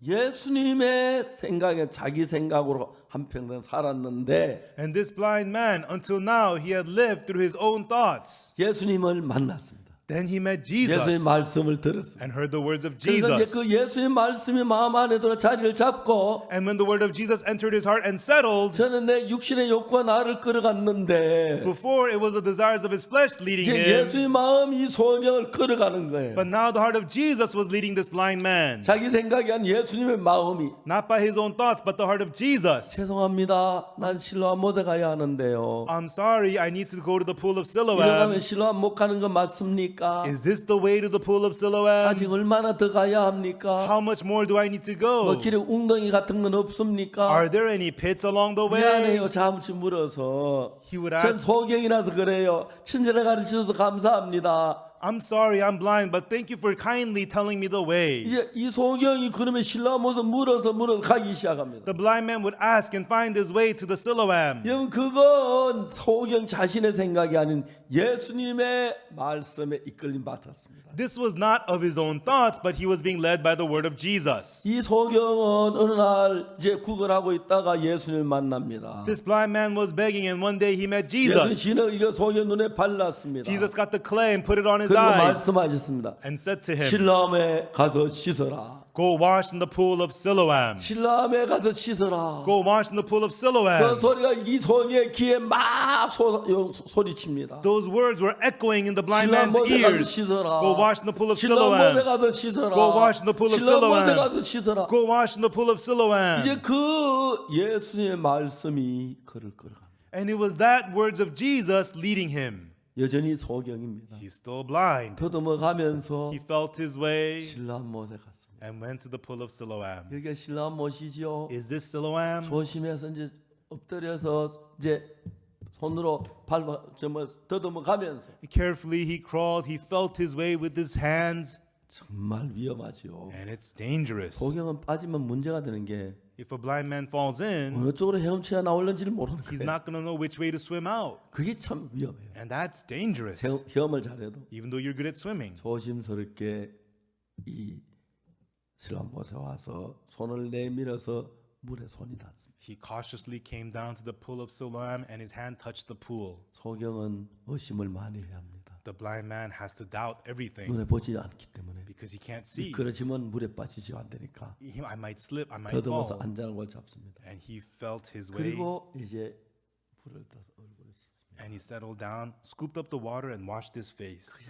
예수님의 생각에 자기 생각으로 한평생 살았는데 And this blind man, until now, he had lived through his own thoughts. 예수님을 만났습니다. Then he met 예수님의 Jesus 말씀을 들었습니다. and heard the words of 그래서 이제 Jesus. 그 예수님 말씀이 마음 안에 들어 자리를 잡고 And when the word of Jesus entered his heart and settled, 저는 내 육신의 욕구가 나를 끌어갔는데 before it was the desires of his flesh leading 이제 him, 예수의 마음이 이 소경을 끌어가는 거예요. but now the heart of Jesus was leading this blind man. 자기 생각이 아닌 예수님의 마음이 Not by his own thoughts, but the heart of Jesus. 죄송합니다. 난 실로암 못에 가야 하는데요. I'm sorry, I need to go to the pool of 이러가면 Siloam. 실로암 못 가는 거 맞습니까? Is this the way to the pool of Siloam? 아직 얼마나 더 가야 합니까? How much more do I need to 뭐 go? 길에 웅덩이 같은 건 없습니까? Are there any pits along the way? 미안해요. 잠시 물어서. He would 전 ask, 소경이라서 그래요. 친절히 가르쳐줘서 감사합니다. I'm sorry, I'm blind, but thank you for kindly telling me the way. 이제 이 소경이 그러면 실로암 못에 물어서 가기 시작합니다. The blind man would ask and find his way to the Siloam. 여러분 그건 소경 자신의 생각이 아닌 예수님의 말씀에 이끌림 받았습니다. This was not of his own thoughts, but he was being led by the word of Jesus. 이 소경은 어느 날 이제 구걸하고 있다가 예수님을 만납니다. This blind man was begging, and one day he met 예수 Jesus. 진흙 이거 소경 눈에 발랐습니다. Jesus got the clay and put it on his 그리고 eyes 말씀하셨습니다. and said to him, 실로암에 가서 씻어라. Go wash in the pool of Siloam. 실로암에 가서 씻어라. Go wash in the pool of 그 Siloam. 소리가 이 소경의 귀에 막 소리칩니다. Those words were echoing in the blind man's 실로암에 가서 ears. 씻어라. Go wash in the pool of 실로암에 Siloam. 가서 씻어라. Go wash in the pool of 실로암에 Siloam. 가서 씻어라. Go wash in the pool of Siloam. 이제 그 예수님의 말씀이 그를 끌어갑니다. And it was that words of Jesus leading him. 여전히 소경입니다. He's still blind. 더듬어 가면서 He felt his way 실로암 못에 갔습니다. and went to the pool of Siloam. 여기가 실로암 못이죠. Is this Siloam? 조심해서 이제 엎드려서 이제 손으로 밟아 더듬어 가면서 Carefully he crawled. He felt his way with his hands. 정말 위험하죠. And it's dangerous. 소경은 빠지면 문제가 되는 게 If a blind man falls in, 어느 쪽으로 헤엄쳐야 나올는지를 모르는 he's 거예요. not going to know which way to swim out. 그게 참 위험해요. And that's dangerous. 헤엄을 잘해도 Even though you're good at swimming. 조심스럽게 이 실로암 못에 와서 손을 내밀어서 물에 손이 닿습니다. He cautiously came down to the pool of Siloam and his hand touched the pool. 소경은 의심을 많이 해야 합니다. The blind man has to doubt everything 눈에 보지 않기 때문에 because he can't see. 미끄러지면 물에 빠지지 안 되니까 I might slip, I might 더듬어서 fall. 안전을 잡습니다. And he felt his way 그리고 이제 불을 떠서 얼굴을 씻습니다. and he settled down, scooped up the water and washed his face.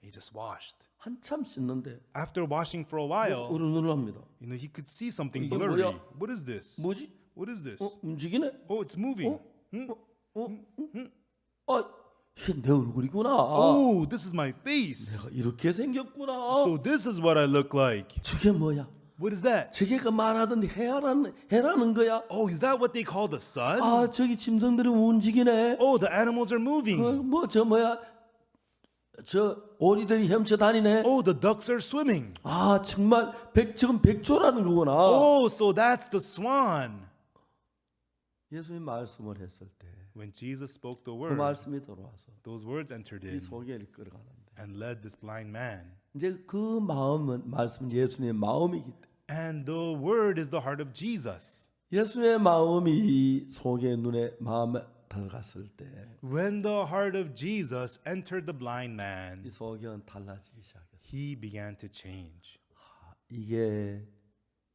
He just washed. 한참 씻는데 After washing for a while, 으르느르합니다. he could see something 이게 blurry. 뭐야? What is this? 뭐지? What is this? 움직이네? Oh, it's moving. 이게 내 얼굴이구나. Oh, this is my face. 내가 이렇게 생겼구나. So this is what I look like. 저게 뭐야? What is that? 저게 그 말하던 해라는 거야? Oh, is that what they call the sun? 아 저기 짐승들이 움직이네. Oh, the animals are moving. 저 오리들이 헤엄쳐 다니네. Oh, the ducks are swimming. 아 정말 지금 백조라는 거구나. Oh, so that's the swan. 예수님 말씀을 했을 때 그 When Jesus spoke the word, 말씀이 들어와서 those words entered 이 in 소경을 끌어가는데 and led this blind man. 이제 그 말씀은 예수님의 마음이기 때문에 And the word is the heart of Jesus. 예수님의 마음이 소경의 눈에 마음에 들어갔을 때 이 When the heart of Jesus entered the blind man, 소경은 달라지기 시작했어요. he began to change. 이게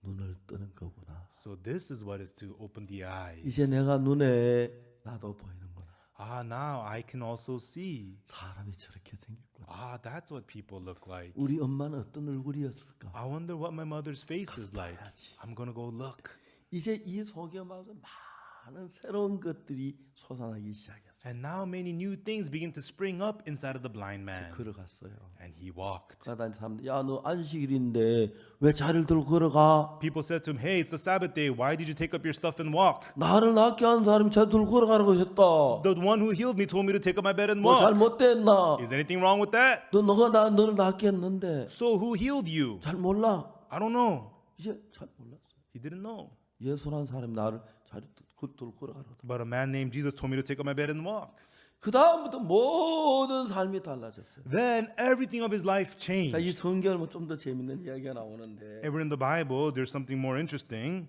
눈을 뜨는 거구나. So this is what is to open the eyes. 이제 내가 눈에 나도 보이는구나. Ah, now I can also see. 사람이 저렇게 생겼구나. Ah, that's what people look like. 우리 엄마는 어떤 얼굴이었을까? I wonder what my mother's face is like. I'm gonna go look. 이제 이 소경하고 많은 새로운 것들이 솟아나기 시작했어요. And now many new things begin to spring up inside of the blind man. 걸어갔어요. And he walked. 그러다 사람들 야너 안식일인데 왜 자리를 들고 걸어가? People said to him, hey, it's the Sabbath day. Why did you take up your stuff and walk? 나를 낫게 한 사람이 자리 들고 걸어가라고 했다. The one who healed me told me to take up my bed and 뭐 walk. 잘못됐나? Is anything wrong with that? 너가 너를 낫게 했는데 So who healed you? 잘 몰라. I don't know. 이제 잘 몰랐어. He didn't know. 예수라는 사람이 나를 자리 들고 걸어가라고. But a man named Jesus told me to take up my bed and walk. 그 다음부터 모든 삶이 달라졌어요. Then everything of his life 자, 이 changed. 성경은 좀 더 재밌는 이야기가 나오는데 Ever in the Bible, there's something more interesting.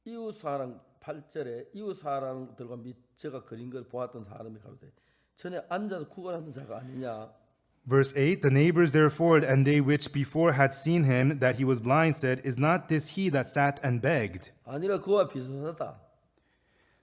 이웃 사랑 8절에 이웃 사람들과 제가 그린 걸 보았던 사람이 가로되 전에 앉아서 구걸하는 자가 아니냐. Verse 8, the neighbors therefore and they which before had seen him that he was blind said, is not this he that sat and begged? 아니라 그와 비슷하다.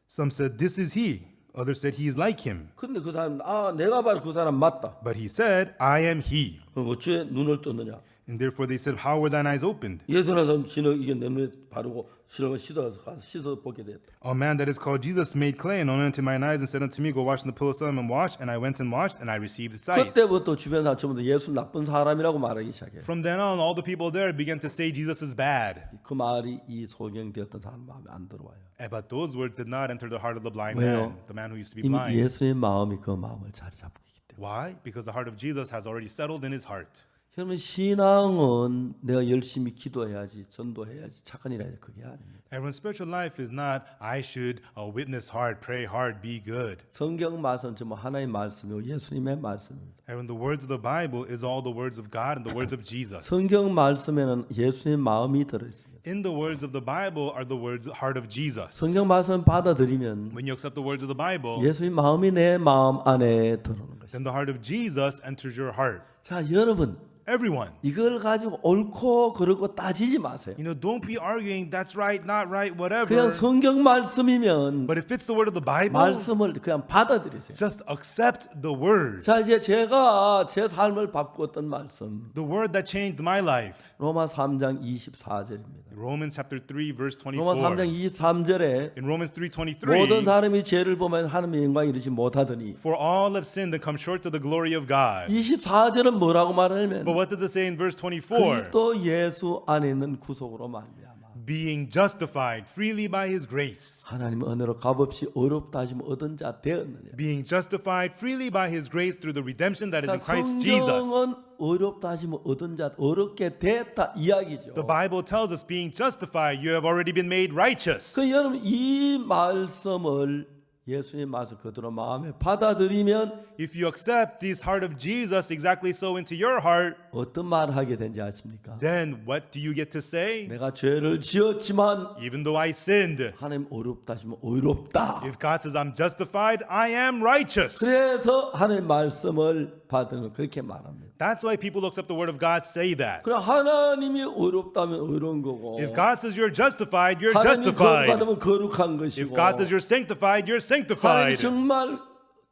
Some said, this is he. Others said, he is like him. 근데 그 사람 내가 바로 그 사람 맞다. But he said, I am he. 그럼 어째 눈을 떴느냐? And therefore they said, how were thine eyes opened? 예수라는 사람 진흙 이게 내 눈에 바르고 실험을 씻어서 가서 씻어 보게 됐다. A man that is called Jesus made clay and anointed mine eyes and said unto me, go wash in the pool of Siloam and wash. And I went and washed and I received sight. 그때부터 주변 사람 전부 다 예수 나쁜 사람이라고 말하기 시작해요. From then on, all the people there began to say Jesus is bad. 그 말이 이 소경되었던 사람 마음에 안 들어와요. But those words did not enter the heart of the blind 왜요? man, the man who used to be 이미 blind. 예수의 마음이 그 마음을 자리 잡고 있기 때문에. Why? Because the heart of Jesus has already settled in his heart. 여러분 신앙은 내가 열심히 기도해야지 전도해야지 착한 일 해야지 그게 아닙니다. Everyone's spiritual life is not, I should witness hard, pray hard, be good. 성경 말씀 전부 하나의 말씀이고 예수님의 말씀입니다. Everyone, the words of the Bible is all the words of God and the words of Jesus. 성경 말씀에는 예수님의 마음이 들어있습니다. In the words of the Bible are the words, heart of Jesus. 성경 말씀 받아들이면 When you accept the words of the Bible, 예수님 마음이 내 마음 안에 들어오는 것입니다. then the heart of Jesus enters your heart. 자 여러분 Everyone. 이걸 가지고 옳고 그르고 따지지 마세요. You know, don't be arguing that's right, not right, whatever. 그냥 성경 말씀이면 But if it's the word of the Bible, 말씀을 그냥 받아들이세요. just accept the word. 자 이제 제가 제 삶을 바꾸었던 말씀 The word that changed my life. 로마 3장 24절입니다. Romans chapter 3 verse 로마 3장 24. 23절에 In Romans 모든 3:23, 사람이 죄를 보면 하나님의 영광에 이르지 못하더니 for all have sinned and come short of the glory of God. 24절은 뭐라고 말하냐면 But what does it say in verse 24? 그리스도 예수 안에 있는 구속으로 말미암아 Being justified freely by his grace. 하나님의 은혜로 값없이 어렵다 하시면 얻은 자 되었느냐. Being justified freely by his grace through the redemption that is 자, in Christ Jesus. 성경은 어렵다 하시면 얻은 자 어렵게 됐다 이야기죠. The Bible tells us being justified, you have already been made righteous. 그 여러분 이 말씀을 예수의 말씀 그대로 마음에 받아들이면 If you accept this heart of Jesus exactly so into your heart, 어떤 말을 하게 되는지 아십니까? then what do you get to say? 내가 죄를 지었지만 Even though I sinned, 하나님 어렵다 하시면 어렵다. if God says I'm justified, I am righteous. 그래서 하나님의 말씀을 받으면 그렇게 말합니다. That's why people who accept the word of God say that. 그럼 하나님이 어렵다면 어려운 거고 If God says you're justified, you're 하나님이 justified. 거룩하다면 거룩한 If 것이고 God says you're sanctified, you're 하나님 sanctified. 정말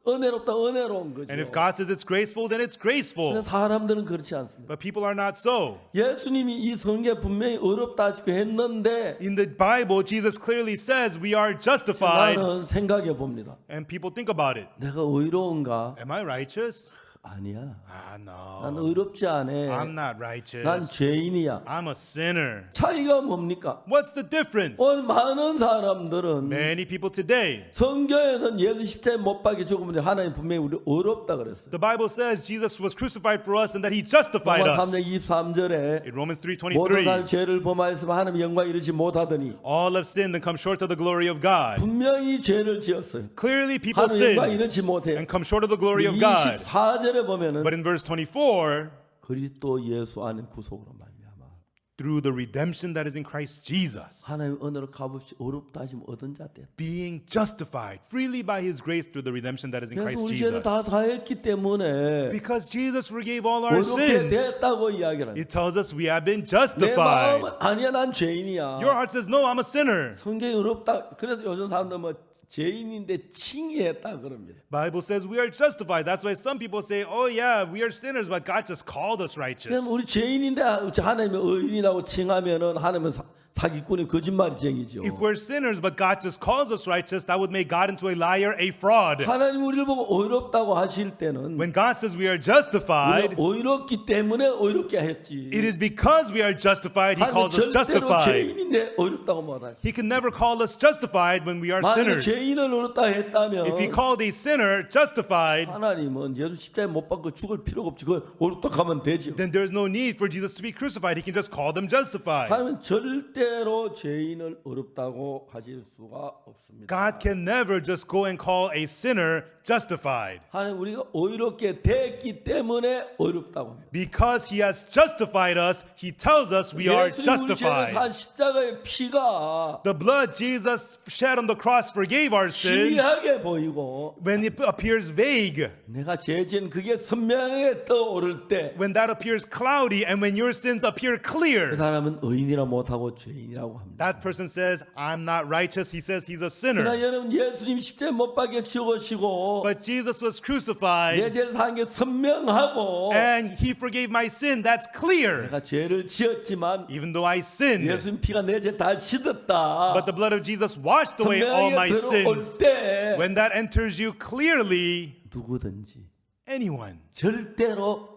은혜롭다 은혜로운 거죠. And if God says it's graceful, then it's 근데 graceful. 사람들은 그렇지 않습니다. But people are not so. 예수님이 이 성경에 분명히 어렵다 하시고 했는데 In the Bible, Jesus clearly says we are justified. 나는 생각해 봅니다. And people think about it. 내가 의로운가? Am I righteous? 아니야. 난 No. 의롭지 않아. I'm not 난 righteous. 죄인이야. I'm a sinner. 차이가 뭡니까? What's the difference? 오늘 많은 사람들은 Many people today, 성경에서는 예수 십자가에 못 박혀 죽으면 하나님 분명히 우리 어렵다 그랬어요. the Bible says Jesus was crucified for us and that he justified 로마 us. 3장 23절에 In Romans 모든 사람 3:23, 죄를 범하였으면 하나님 영광 이르지 못하더니 all have sinned and come short of the glory of God. 분명히 죄를 지었어요. Clearly people 하나님 영광 sin 이르지 못해. and come short of the glory of God. 24절에 보면은 But in verse 24, 그리스도 예수 안에 구속으로 말미암아 through the redemption that is in Christ Jesus, 하나님 은혜로 값없이 어렵다 하시면 얻은 자 때. being justified freely by his grace through the redemption that is in 그래서 Christ 우리 죄를 Jesus. 다 사했기 때문에 Because Jesus forgave all our 어렵게 sins, 됐다고 이야기를 합니다. it tells us we have been 내 justified. 마음은 아니야 난 죄인이야. Your heart says, no, I'm a sinner. 성경이 어렵다. 그래서 요즘 사람들 뭐 죄인인데 칭의했다 그럽니다. Bible says we are justified. That's why some people say, oh yeah, we are sinners, but God just called us righteous. 그럼 우리 죄인인데 하나님의 의인이라고 칭하면은 하나님은 사기꾼의 거짓말쟁이죠. If we're sinners but God just calls us righteous, that would make God into a liar, a fraud. 하나님 우리를 보고 의롭다고 하실 때는 When God says we are 우리가 justified, 의롭기 때문에 의롭게 했지. it is because we are justified, He 하나님 calls us 절대로 justified. 죄인인데 의롭다고 못하지. He can never call us justified when we are 만약 sinners. 죄인을 의롭다 했다면 If He called a sinner justified, 하나님은 예수 십자가에 못 박고 죽을 필요가 없지. 그 의롭다 하면 되죠. then there's no need for Jesus to be crucified. He can just call them justified. 하나님은 절대로 죄인을 의롭다고 하실 수가 없습니다. God can never just go and call a sinner justified. 하나님 우리가 의롭게 됐기 때문에 의롭다고 합니다. Because He has justified us, He tells us we are 예수님 우리 죄를 justified. 산 십자가의 피가 The blood Jesus shed on the cross forgave our sins. 희미하게 보이고 When it appears vague, 내가 죄 지은 그게 선명하게 떠오를 때 그 when that appears cloudy, and when your sins appear clear, 사람은 의인이라 못하고 죄인이라고 합니다. that person says, I'm not righteous. He says he's a 그러나 sinner. 여러분 예수님 십자가에 못 박혀 죽으시고 But Jesus was 내 crucified, 죄를 산 게 선명하고 and He forgave my sin. That's clear. 내가 죄를 지었지만 Even though I sinned, 예수님 피가 내 죄 다 씻었다. but the blood of Jesus washed away all my 선명하게 들어올 sins. 때 When that enters you clearly, 누구든지 anyone, 절대로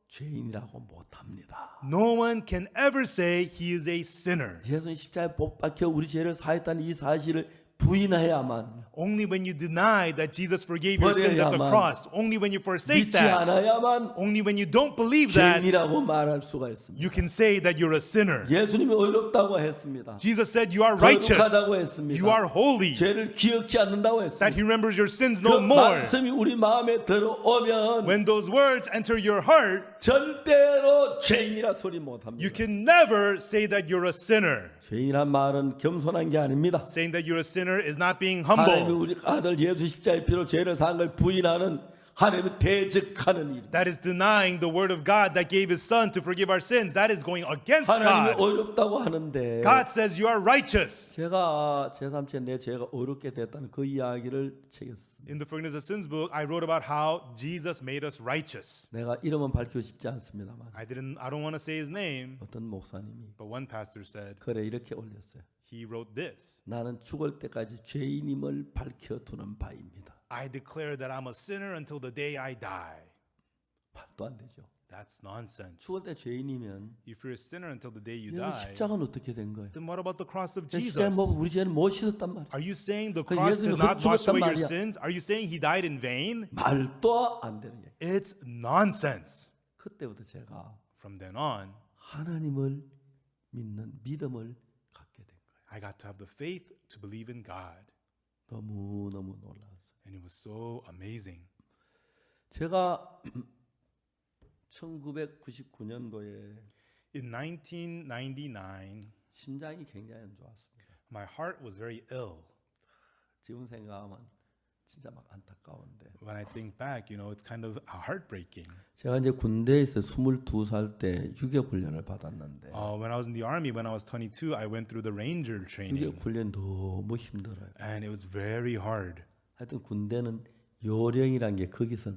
죄인이라고 못합니다. no one can ever say he is a sinner. 예수님 십자가에 못 박혀 우리 죄를 사했다는 이 사실을 부인해야만 Only when you deny that Jesus forgave your sins at the 버려야만, cross, only when you forsake 믿지 that, 않아야만 only when you don't believe that, 죄인이라고 말할 수가 있습니다. you can say that you're a sinner. 예수님이 의롭다고 했습니다. Jesus said you are righteous, 거룩하다고 했습니다. you are holy, 죄를 기억지 않는다고 that 했습니다. He remembers your sins 그 no more. 말씀이 우리 마음에 들어오면 When those words enter your heart, 절대로 죄인이라 소리 못합니다. you can never say that you're a sinner. 죄인이란 말은 겸손한 게 아닙니다. Saying that you're a sinner is not being 하나님이 humble. 우리 아들 예수 십자가의 피로 죄를 산 걸 부인하는 하나님을 대적하는 일. That is denying the word of God that gave His Son to forgive our sins. That is going against 하나님이 God. 어렵다고 하는데 God says you are righteous. 제가 제3체 내 죄가 어렵게 됐다는 그 이야기를 책에 썼습니다. In the Forgiveness of Sins book, I wrote about how Jesus made us righteous. 내가 이름은 밝히고 싶지 않습니다만 I don't want to say his name, 어떤 목사님이 but one pastor said, 글에 이렇게 올렸어요. he wrote this. 나는 죽을 때까지 죄인임을 밝혀두는 바입니다. I declare that I'm a sinner until the day I die. 말도 안 되죠. That's nonsense. 죽을 때 죄인이면 If you're a sinner until the day you 여러분 die, 십자가는 어떻게 된 거예요? then what about the cross of 십자가에 Jesus? 뭐 우리 죄는 못 씻었단 말이에요. Are you saying the 그 cross 예수님이 did not wash away your 죽었단 말이야. sins? Are you saying He died in vain? 말도 안 되는 얘기. It's nonsense. 그때부터 제가 From then on, 하나님을 믿는 믿음을 갖게 된 거예요. I got to have the faith to believe in God. 너무너무 놀라웠어요. And it was so amazing. 제가 1999년도에 In 1999, 심장이 굉장히 안 좋았습니다. my heart was very ill. 지금 생각하면 진짜 막 안타까운데. When I think back, it's kind of heartbreaking. 제가 이제 군대에서 22살 때 유격 훈련을 받았는데 When I was in the army, when I was 22, I went through the ranger training. 유격 훈련 너무 힘들어요. And it was very hard. 하여튼 군대는 요령이란 게 거기서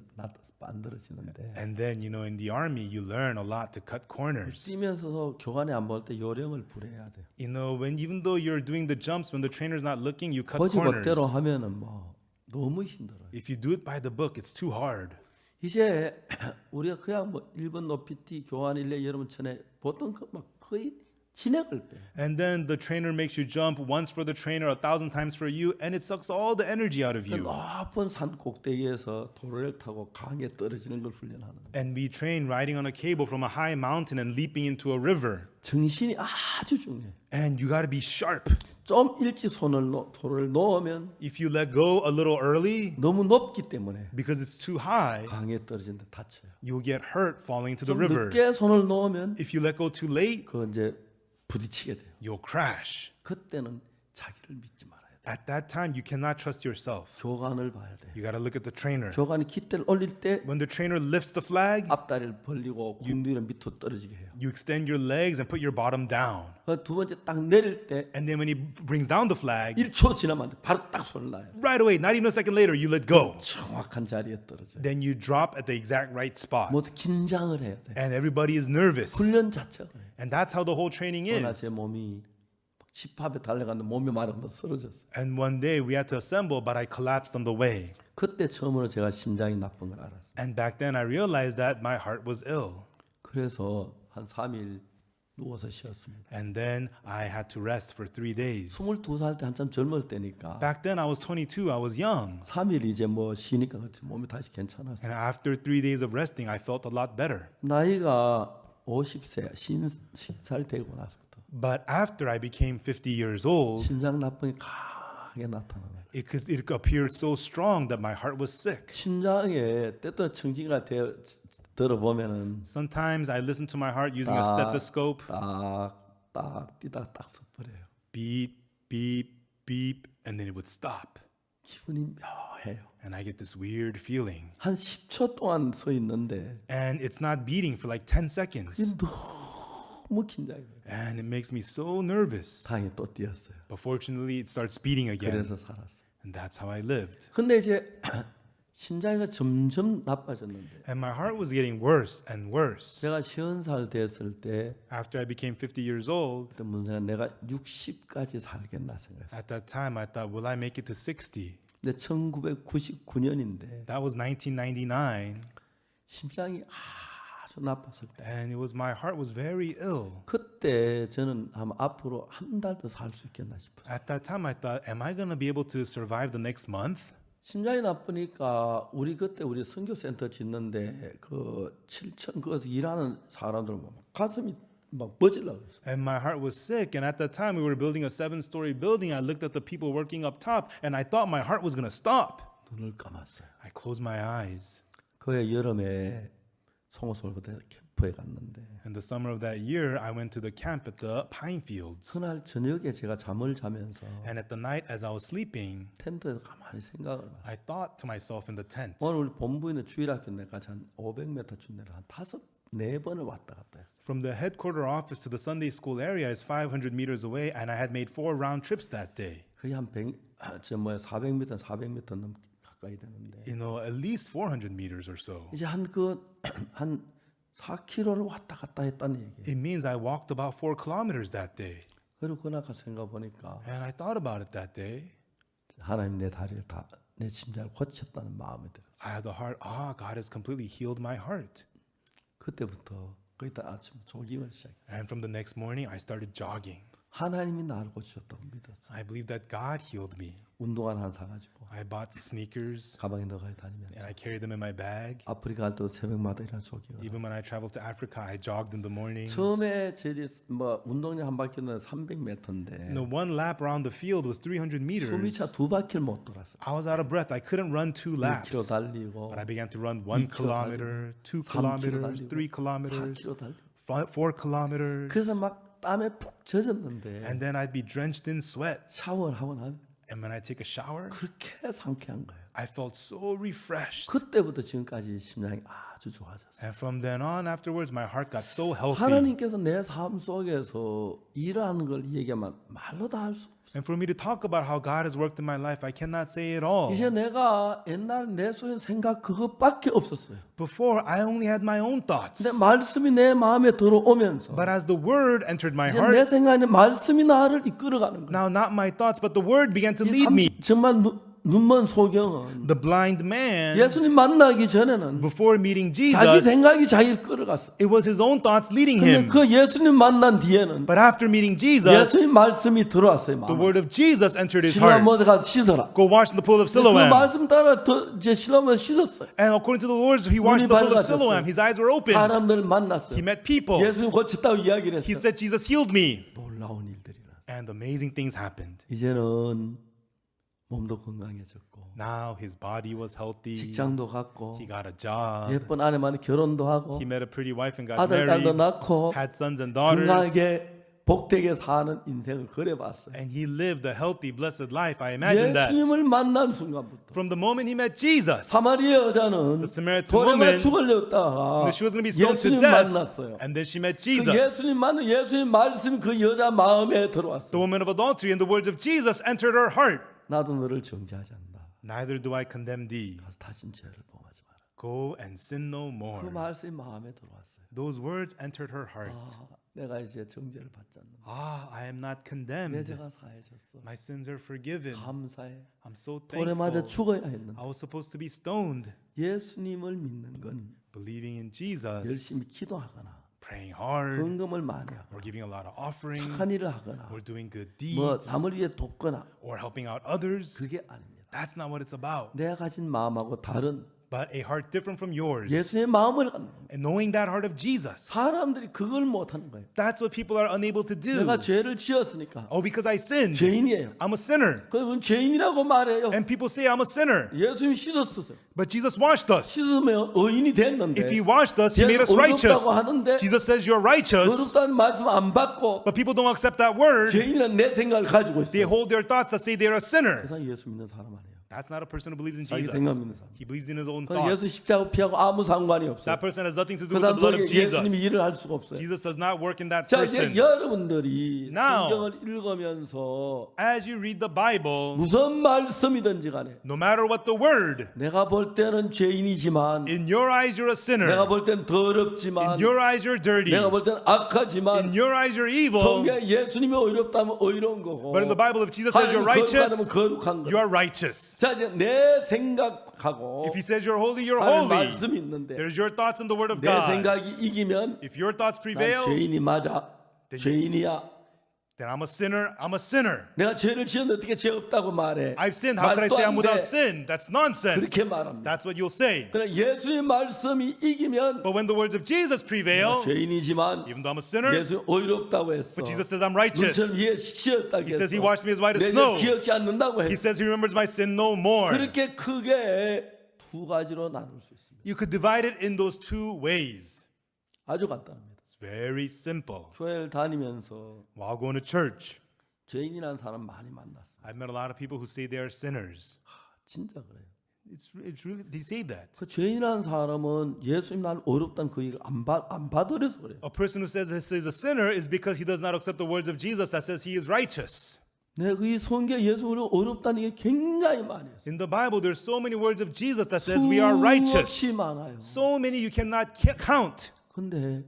만들어지는데 And then, in the army, you learn a lot to cut corners. 뛰면서도 교관이 안 볼 때 요령을 부려야 돼요. Even though you're doing the jumps, when the trainer's not looking, you cut 거지 corners. 멋대로 하면은 뭐 너무 힘들어요. If you do it by the book, it's too hard. 이제 우리가 그냥 뭐 1번 높이 뛰 교환 1례 여러분 천에 보통 막 거의 진액을 빼. And then the trainer makes you jump once for the trainer, 1,000 times for you, and it sucks all the energy out of you. 높은 산 꼭대기에서 도로를 타고 강에 떨어지는 걸 훈련하는. And we train riding on a cable from a high mountain and leaping into a river. 정신이 아주 중요해. And you got to be sharp. 좀 일찍 도로를 놓으면 If you let go a little early, 너무 높기 때문에 because it's too high, 강에 떨어진다 다쳐요. you'll get hurt falling into the 좀 river. 늦게 손을 놓으면 If you let go too late, 그 이제 부딪히게 돼요. you'll crash. 그때는 자기를 믿지 말아야 돼. At that time, you cannot trust yourself. 교관을 봐야 돼. You got to look at the trainer. 교관이 깃대를 올릴 때 When the trainer lifts the flag, 앞다리를 벌리고 궁둥이를 밑으로 떨어지게 해요. you extend your legs and put your bottom down. 두 번째 딱 내릴 때 And then when he brings down the flag, 1초 지나면 안 돼. 바로 딱 손을 놔요. right away, not even a second later, you let go. 정확한 자리에 떨어져요. Then you drop at the exact right spot. 모두 긴장을 해야 돼. And everybody is nervous. 훈련 자체가 그래요. And that's how the whole training 그러나 is. 제 몸이 집합에 달려갔는데 몸이 마르고 쓰러졌어요. And one day we had to assemble, but I collapsed on the way. 그때 처음으로 제가 심장이 나쁜 걸 알았어요. And back then I realized that my heart was ill. 그래서 한 3일 누워서 쉬었습니다. And then I had to rest for 3 days. 22살 때 한참 젊을 때니까 Back then I was 22, I was young. 3일 이제 뭐 쉬니까 몸이 다시 괜찮았어요. And after 3 days of resting, I felt a lot better. 나이가 50세, 50살 되고 나서부터 But after I became 50 years old, 심장 나쁨이 강하게 나타나요. it appeared so strong that my heart was sick. 심장에 때또 청진기가 들어보면은 Sometimes I listen to my heart using a stethoscope. 딱딱 뛰다가 딱 서버려요. Beep, beep, beep, and then it would stop. 기분이 묘해요. And I get this weird feeling. 한 10초 동안 서 있는데 And it's not beating for like 10 seconds. 이게 너무 긴장이 돼요. And it makes me so nervous. 다행히 또 뛰었어요. But fortunately, it starts beating again. 그래서 살았어요. And that's how I lived. 근데 이제 심장이 점점 나빠졌는데 And my heart was getting worse and worse. 제가 50살 됐을 때 After I became 50 years old, 그때 문제가 내가 60까지 살겠나 생각했어요. at that time I thought, will I make it to 60? 근데 1999년인데 That was 1999. 심장이 아주 나빴을 때 And it was my heart was very ill. 그때 저는 아마 앞으로 한 달 더 살 수 있겠나 싶어요. At that time I thought, am I going to be able to survive the next month? 심장이 나쁘니까 그때 우리 선교센터 짓는데 그 7천 거기서 일하는 사람들 보면 가슴이 막 멎으려고 그랬어요. And my heart was sick. And at that time we were building a 7-story building. I looked at the people working up top and I thought my heart was going to stop. 눈을 감았어요. I closed my eyes. 그해 여름에 송호솔부대 캠프에 갔는데 In the summer of that year, I went to the camp at the pine fields. 그날 저녁에 제가 잠을 자면서 And at the night as I was sleeping, 텐트에서 가만히 생각을 해요. I thought to myself in the tent, 오늘 우리 본부에 주일학교 내까지 한 500m 준내를 한 4번을 왔다 갔다 했어요. from the headquarter office to the Sunday school area is 500 meters away, and I had made 4 round trips that day. 거의 한 400m, 400m 넘 가까이 되는데 You know, at least 400 meters or so. 이제 한 4km를 왔다 갔다 했다는 얘기예요. It means I walked about 4 kilometers that day. 그리고 그날 가서 생각 보니까 And I thought about it that day. 하나님 내 다리를 내 심장을 고쳤다는 마음이 들었어요. I had the heart, God has completely healed my heart. 그때부터 거기다 아침 조깅을 시작해요. And from the next morning, I started jogging. 하나님이 나를 고치셨다고 믿었어요. I believe that God healed me. 운동화 하나 사가지고 I bought sneakers 가방에 넣어가지고 다니면서 and I carried them in my bag. 아프리카 갈 때도 새벽마다 이런 조깅을. Even when I traveled to Africa, I jogged in the mornings. 처음에 제리 운동장 한 바퀴는 300m인데 The one lap around the field was 300 숨이 meters. 차 2바퀴를 못 돌았어요. I was out of breath. I couldn't run 2 laps. 1km 달리고 But I began to run 1 kilometer, 2 kilometers, 3 kilometers, 4km 달리고 4 kilometers. 그래서 막 땀에 푹 젖었는데 And then I'd be drenched in sweat. 샤워를 하고 나면 And when I take a shower, 그렇게 상쾌한 거예요. I felt so refreshed. 그때부터 지금까지 심장이 아주 좋아졌어요. And from then on, afterwards, my heart got so healthy. 하나님께서 내 삶 속에서 일하는 걸 얘기하면 말로 다 할 수 없어요. And for me to talk about how God has worked in my life, I cannot say it all. 이제 내가 옛날 내 속에 생각 그것밖에 없었어요. Before, I only had my own thoughts. 근데 말씀이 내 마음에 들어오면서 But as the word entered my 이제 내 heart, 생각에 말씀이 나를 이끌어가는 거예요. now not my thoughts, but the word began to lead me. 정말 눈먼 소경은 The blind man, 예수님 만나기 전에는 before meeting 자기 Jesus, 생각이 자기를 끌어갔어. it was his own thoughts leading 근데 him. 그 예수님 만난 뒤에는 But after meeting Jesus, 예수님 말씀이 들어왔어요. the 마음에. word of Jesus entered his 신라 heart. 모세 가서 씻어라. Go wash in the pool of 그 Siloam. 말씀 따라 이제 신라모세 씻었어요. And according to the Lord, he washed the pool of 밝아졌어요. Siloam. His eyes were open. 사람들을 만났어요. He met people. 예수님 고쳤다고 이야기를 He 했어요. said, Jesus healed me. 놀라운 일들이라. And amazing things happened. 이제는 몸도 건강해졌고 Now his body was healthy. 직장도 갖고 He got a job. 예쁜 아내만 결혼도 하고 He met a pretty wife and got 아들 딸도 married. 낳고 Had sons and daughters. 건강하게 복되게 사는 인생을 그려봤어요. And he lived a healthy, blessed life. I imagine that. 예수님을 만난 순간부터 From the moment he met Jesus, 사마리아 여자는 The Samaritan 돌에 woman, 죽으려다가 she was going to be stoned to 예수님 death. 만났어요. And then she met 그 Jesus. 예수님 만난 예수님 말씀이 그 여자 마음에 들어왔어요. The woman of adultery and the words of Jesus entered her heart. 나도 너를 정죄하지 않는다. Neither do I condemn thee. 가서 다신 죄를 범하지 마라. Go and sin no 그 more. 말씀이 마음에 들어왔어요. Those words entered her heart. 내가 이제 정죄를 받지 않는다. I am not 내 condemned. 죄가 사해졌어. My sins are forgiven. 감사해. I'm so 돌에 맞아 thankful. 죽어야 했는데 I was supposed to be stoned. 예수님을 믿는 건 Believing in Jesus, 열심히 기도하거나 praying hard, 헌금을 많이 하거나 or giving a lot of offering, 착한 일을 하거나 or doing good 뭐 deeds, 남을 위해 돕거나 or helping out others. 그게 아닙니다. That's not what it's about. 내가 가진 마음하고 다른 But a heart different from yours. 예수의 마음을 갖는 거예요. And knowing that heart of Jesus. 사람들이 그걸 못하는 거예요. That's what people are unable to do. 내가 죄를 지었으니까 Oh, because I sinned. 죄인이에요. I'm a sinner. 그러면 죄인이라고 말해요. And people say I'm a sinner. 예수님 씻었어요. But Jesus washed us. 씻으면 의인이 됐는데 If he washed us, he made us righteous. 어렵다고 하는데 Jesus says you're righteous. 어렵다는 말씀 안 받고 But people don't accept that word. 죄인이라는 내 생각을 가지고 They 있어요. hold their thoughts that say they're a sinner. 세상 예수 믿는 사람 아니에요. That's not a person who believes in 자기 Jesus. 생각 믿는 사람. He believes in his own 그건 예수 thoughts. 십자가 피하고 아무 상관이 없어요. That person has nothing to do 그 with the 사람 blood of 속에 예수님이 Jesus. 일을 할 수가 없어요. Jesus does not work in that 자 이제 person. 여러분들이 Now, 성경을 읽으면서 As you read the Bible, 무슨 말씀이든지 간에 no matter what the word, 내가 볼 때는 죄인이지만 in your eyes you're a sinner. 내가 볼 땐 In 더럽지만 your eyes you're dirty. 내가 볼 땐 In 악하지만 your eyes you're evil. 성경에 예수님이 어렵다면 어려운 거고 But in the Bible, if Jesus says you're 하나님이 righteous, 거룩하다면 거룩한 you 거. are righteous. 자 이제 내 생각하고 If he says you're holy, you're 하나님 holy. 말씀이 있는데 There's your thoughts in the word of 내 God. 생각이 이기면 If your thoughts 난 prevail, 죄인이 맞아. 죄인이야. then I'm a sinner. I'm a sinner. 내가 죄를 지었는데 어떻게 죄 없다고 말해? I've sinned. How could I 말도 say 안 I'm without 돼. sin? That's nonsense. 그렇게 말합니다. That's what you'll say. 그러나 예수의 말씀이 이기면 But when the words of Jesus prevail, 죄인이지만 even though I'm a sinner, 예수 어이롭다고 했어. but Jesus says I'm righteous. 눈처럼 위에 씌었다고 He says he 했어. washed me as white as 내 snow. 죄 기억지 않는다고 He 했어. says he remembers my sin no more. 그렇게 크게 두 가지로 나눌 수 있습니다. You could divide it in those two ways. 아주 간단합니다. It's very simple. 교회를 다니면서 While going to church, 죄인이라는 사람 많이 만났어요. I've met a lot of people who say they are sinners. 진짜 그래요. It's really, they say that. 그 죄인이라는 사람은 예수님 날 어렵다는 그 일을 안 받으려서 그래요. A person who says he is a sinner is because he does not accept the words of Jesus that says he is righteous. 내가 이 성경에 예수를 어렵다는 게 굉장히 많이 있어요. In the Bible, there's so many words of Jesus that says we are righteous. 수없이 많아요. So many you cannot count. 근데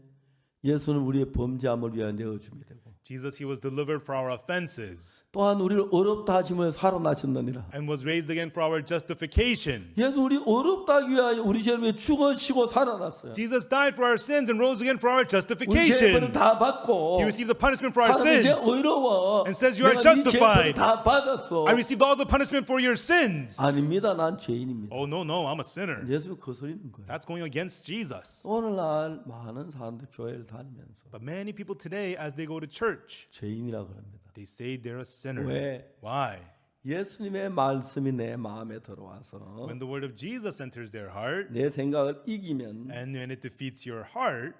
예수는 우리의 범죄함을 위하여 내어줌이 되고 Jesus, he was delivered for our offenses 또한 우리를 어렵다 하시며 살아나셨느니라. and was raised again for our justification. 예수 우리 어렵다 하기 위하여 우리 죄를 위해 죽으시고 살아났어요. Jesus died for our sins and rose again for our 우리 죄벌을 justification. 다 받고 He received the punishment for our 사람이 이제 sins. 어려워. and says you are 내가 네 죄벌을 justified. 다 받았어. I received all the punishment for your sins. 아닙니다. 난 죄인입니다. Oh, no, I'm a sinner. 예수 거스리는 거예요. That's going against Jesus. 오늘날 많은 사람들 교회를 다니면서 But many people today, as they go to church, 죄인이라고 합니다. they say they're a sinner. 왜? Why? 예수님의 말씀이 내 마음에 들어와서 When the word of Jesus enters their heart, 내 생각을 이기면 and when it defeats your heart,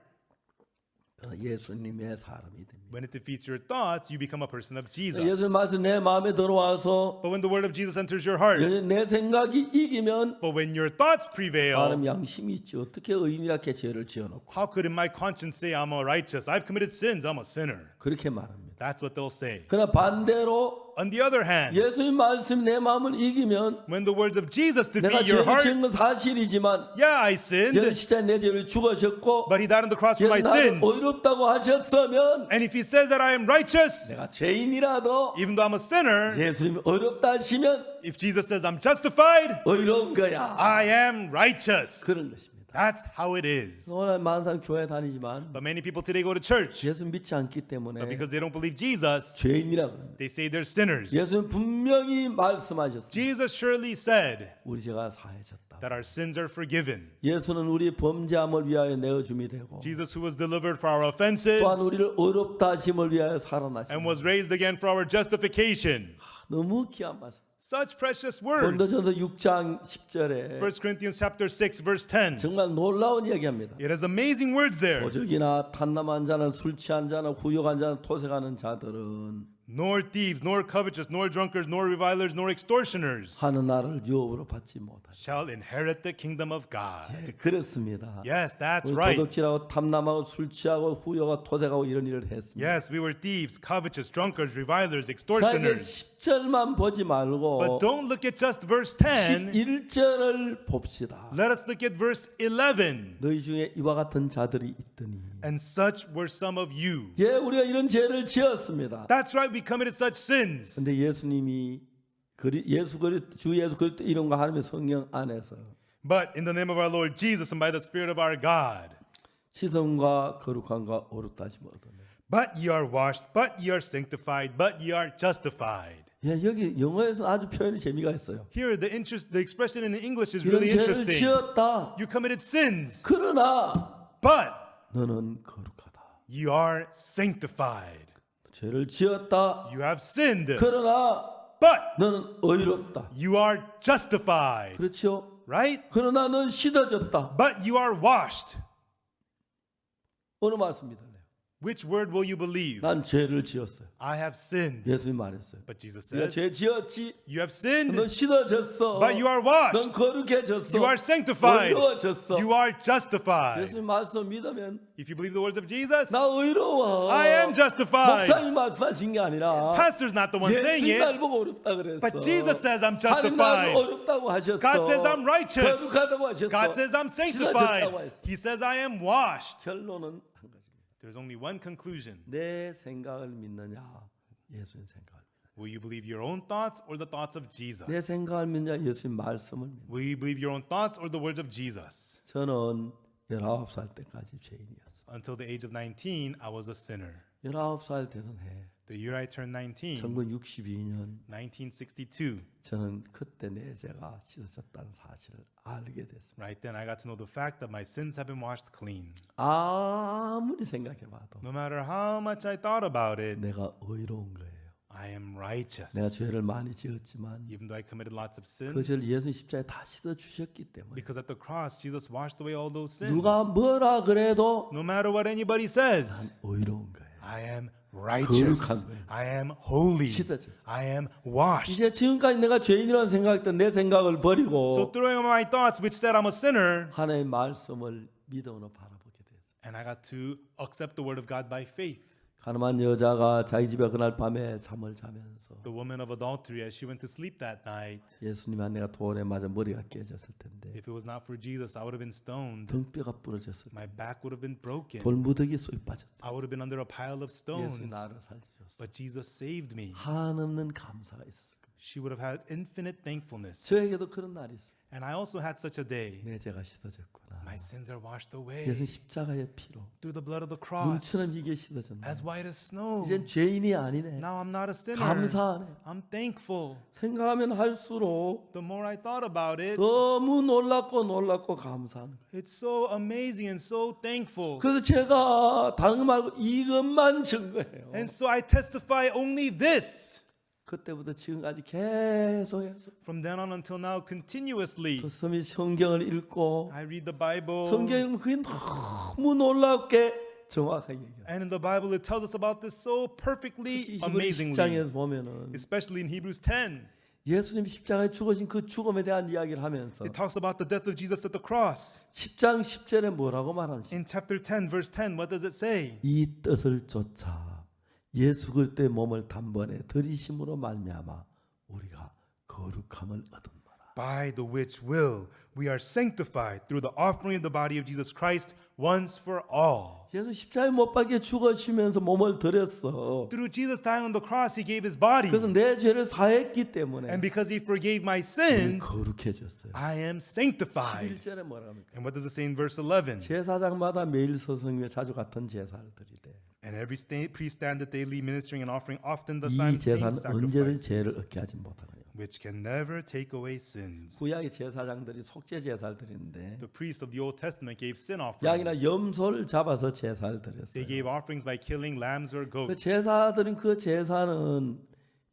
예수님의 사람이 됩니다. when it defeats your thoughts, you become a person of Jesus. 예수님 말씀 내 마음에 들어와서 But when the word of Jesus enters your heart, 내 생각이 이기면 but when your thoughts prevail, 사람 양심이 있지 어떻게 의인이라게 죄를 지어놓고 how could in my conscience say I'm a righteous? I've committed sins, I'm a sinner. 그렇게 말합니다. That's what they'll say. 그러나 반대로 On the other hand, 예수님 말씀 내 마음을 이기면 when the words of Jesus 내가 defeat your 죄를 heart, 지은 건 사실이지만 yeah, I 예수 sinned, 십자가에 내 죄를 죽으셨고 but he died on the cross for my 예수 나를 sins. 어이롭다고 하셨으면 And if he says that I am righteous, 내가 죄인이라도 even though I'm a sinner, 예수님이 어렵다 하시면 if Jesus says I'm justified, 어이로운 거야. I am righteous. 그런 것입니다. That's how it is. 오늘 많은 사람 교회 다니지만 But many people today go to church, 예수 믿지 않기 때문에 but because they don't believe Jesus, 죄인이라고 합니다. they say they're sinners. 예수는 분명히 말씀하셨습니다. Jesus surely said 우리 죄가 사해졌다. that our sins are forgiven. 예수는 우리 범죄함을 위하여 내어줌이 되고 Jesus, who was delivered for our offenses 또한 우리를 어렵다 하심을 위하여 살아나신 and was raised again for our justification. 너무 귀한 말씀. Such precious words. 고린도전서 6장 10절에 1 Corinthians chapter 6 verse 10. 정말 놀라운 이야기합니다. It has amazing words there. 도적이나 탐남한 자는 술 취한 자는 후욕한 자는 토색하는 자들은 Nor thieves, nor covetous, nor drunkards, nor revilers, nor extortioners 하는 나를 유업으로 받지 못하시. shall inherit the kingdom of God. 예, 그렇습니다. Yes, that's 우리 right. 도둑질하고 탐남하고 술 취하고 후욕하고 토색하고 이런 일을 했습니다. Yes, we were thieves, covetous, drunkards, revilers, 자, 이제 extortioners. 10절만 보지 말고 말고 But don't look at just verse 10. 11절을 봅시다. Let us look at verse 11. 너희 중에 이와 같은 자들이 있더니 And such were some of you. 예, 우리가 이런 죄를 지었습니다. That's right, we committed such sins. 근데 예수님이 주 예수 그리스도 이름과 하나님의 성령 안에서 But in the name of our Lord Jesus and by the Spirit of our God. 시선과 거룩함과 어렵다 하시면 얻어내. But ye are washed, but ye are sanctified, but ye are justified. 예, 여기 영어에서 아주 표현이 재미가 있어요. Here, the expression in the English is 이런 really 죄를 interesting. 지었다. You committed sins, 그러나 but 너는 거룩하다. ye are sanctified. 죄를 지었다. You have sinned, 그러나 but 너는 의롭다. you are justified. 그렇죠? Right? 그러나 넌 씻어졌다. But you are washed. 어느 말씀 믿을래요? Which word will you believe? 난 죄를 지었어요. I have sinned. 예수님 말했어요. But Jesus 네가 says, 죄 지었지. you have sinned, 넌 씻어졌어. but you are 넌 washed. 거룩해졌어. You are sanctified. 의로워졌어. You are justified. 예수님 말씀 믿으면 If you believe the words of Jesus, 나 의로워. I am justified. 목사님 말씀하신 게 아니라 Pastor's not the one saying 예수님 날 it, 보고 어렵다 그랬어. but Jesus says I'm 하나님 나를 justified. 어렵다고 하셨어. God says I'm righteous. 거룩하다고 하셨어. God says I'm 씻어졌다고 sanctified. 했어. He says I am washed. 결론은 한 가지. There's only one conclusion. 내 생각을 믿느냐, 예수님 생각을 믿느냐. Will you believe your own thoughts or the thoughts of Jesus? 내 생각을 믿느냐, 예수님 말씀을 믿느냐. Will you believe your own thoughts or the words of Jesus? 저는 19살 때까지 죄인이었어. Until the age of 19, I was a sinner. 19살 되던 해, The year I turned 19, 1962년 1962, 저는 그때 내 죄가 씻어졌다는 사실을 알게 됐습니다. right then I got to know the fact that my sins have been washed clean. 아무리 생각해봐도 No matter how much I thought about it, 내가 의로운 거예요. I am righteous. 내가 죄를 많이 지었지만 Even though I committed lots of 그 sins, 죄를 예수님 십자가에 다 씻어 주셨기 때문에 because at the cross, Jesus washed away all those sins. 누가 뭐라 그래도 No matter what anybody says, 의로운 거예요. I am righteous. 거룩한 거예요. I am holy. 씻어졌어요. I am washed. 이제 지금까지 내가 죄인이라는 생각했던 내 생각을 So 버리고 throwing away my thoughts, which said I'm a sinner, 하나님의 말씀을 믿음으로 바라보게 됐어요. and I got to accept the word of God by faith. 가늠한 여자가 자기 집에 그날 밤에 잠을 자면서 The woman of adultery, as she went to sleep that night, 예수님 한 내가 돌에 맞아 머리가 깨졌을 텐데 if it was not for Jesus, I would have been stoned. 등뼈가 부러졌을 텐데 My back would have been broken. 돌무더기 속에 빠졌다. I would have been under a pile of 예수님 stones. 나를 살려줬어. But Jesus saved me. 한없는 감사가 있었을 거예요. She would have had infinite thankfulness. 저에게도 그런 날이 있어요. And I also had such a day. 내 죄가 씻어졌구나. My sins are washed away 예수님 십자가의 피로 through the blood of the cross, 눈처럼 이게 씻어졌네. as white as snow. 이젠 죄인이 아니네. Now I'm not a sinner. 감사하네. I'm thankful. 생각하면 할수록 The more I thought about it, 너무 놀랍고 감사한 거예요. it's so amazing and so thankful. 그래서 제가 다른 거 말고 이것만 증거해요. And so I testify only this. 그때부터 지금까지 계속해서 From then on until now, continuously, 그 섬이 성경을 읽고 I read the Bible. 성경 읽으면 그게 너무 놀랍게 정확하게 얘기해요. And in the Bible, it tells us about this so 히브리 perfectly, amazingly. 10장에서 보면은 Especially in Hebrews 10. 예수님이 십자가에 죽으신 그 죽음에 대한 이야기를 하면서 It talks about the death of Jesus at the cross. 10장 10절에 뭐라고 말하는지 In chapter 10, verse 10, what does it say? 이 뜻을 쫓아 예수 그리스도의 몸을 단번에 들이심으로 말미암아 우리가 거룩함을 얻었노라. By the which will we are sanctified through the offering of the body of Jesus Christ once for all. 예수 십자가에 못 박혀 죽으시면서 몸을 들였어. Through Jesus dying on the cross, he gave his body. 그래서 내 죄를 사했기 때문에 And because he forgave my 우리는 sins, 거룩해졌어요. I am sanctified. 11절에 뭐라 합니까? And what does it say in verse 11? 제사장마다 매일 서성이며 자주 같은 제사를 드리되 And every priest standeth daily ministering and offering often the 이 same 제사는 언제든 sacrifice, 죄를 얻게 하지 못하거든요. which can never take away sins. 구약의 제사장들이 속죄 제사를 드리는데 The priests of the Old Testament gave sin 양이나 offerings. 염소를 잡아서 제사를 They 드렸어요. gave offerings by killing lambs or 그 goats. 제사들은 그 제사는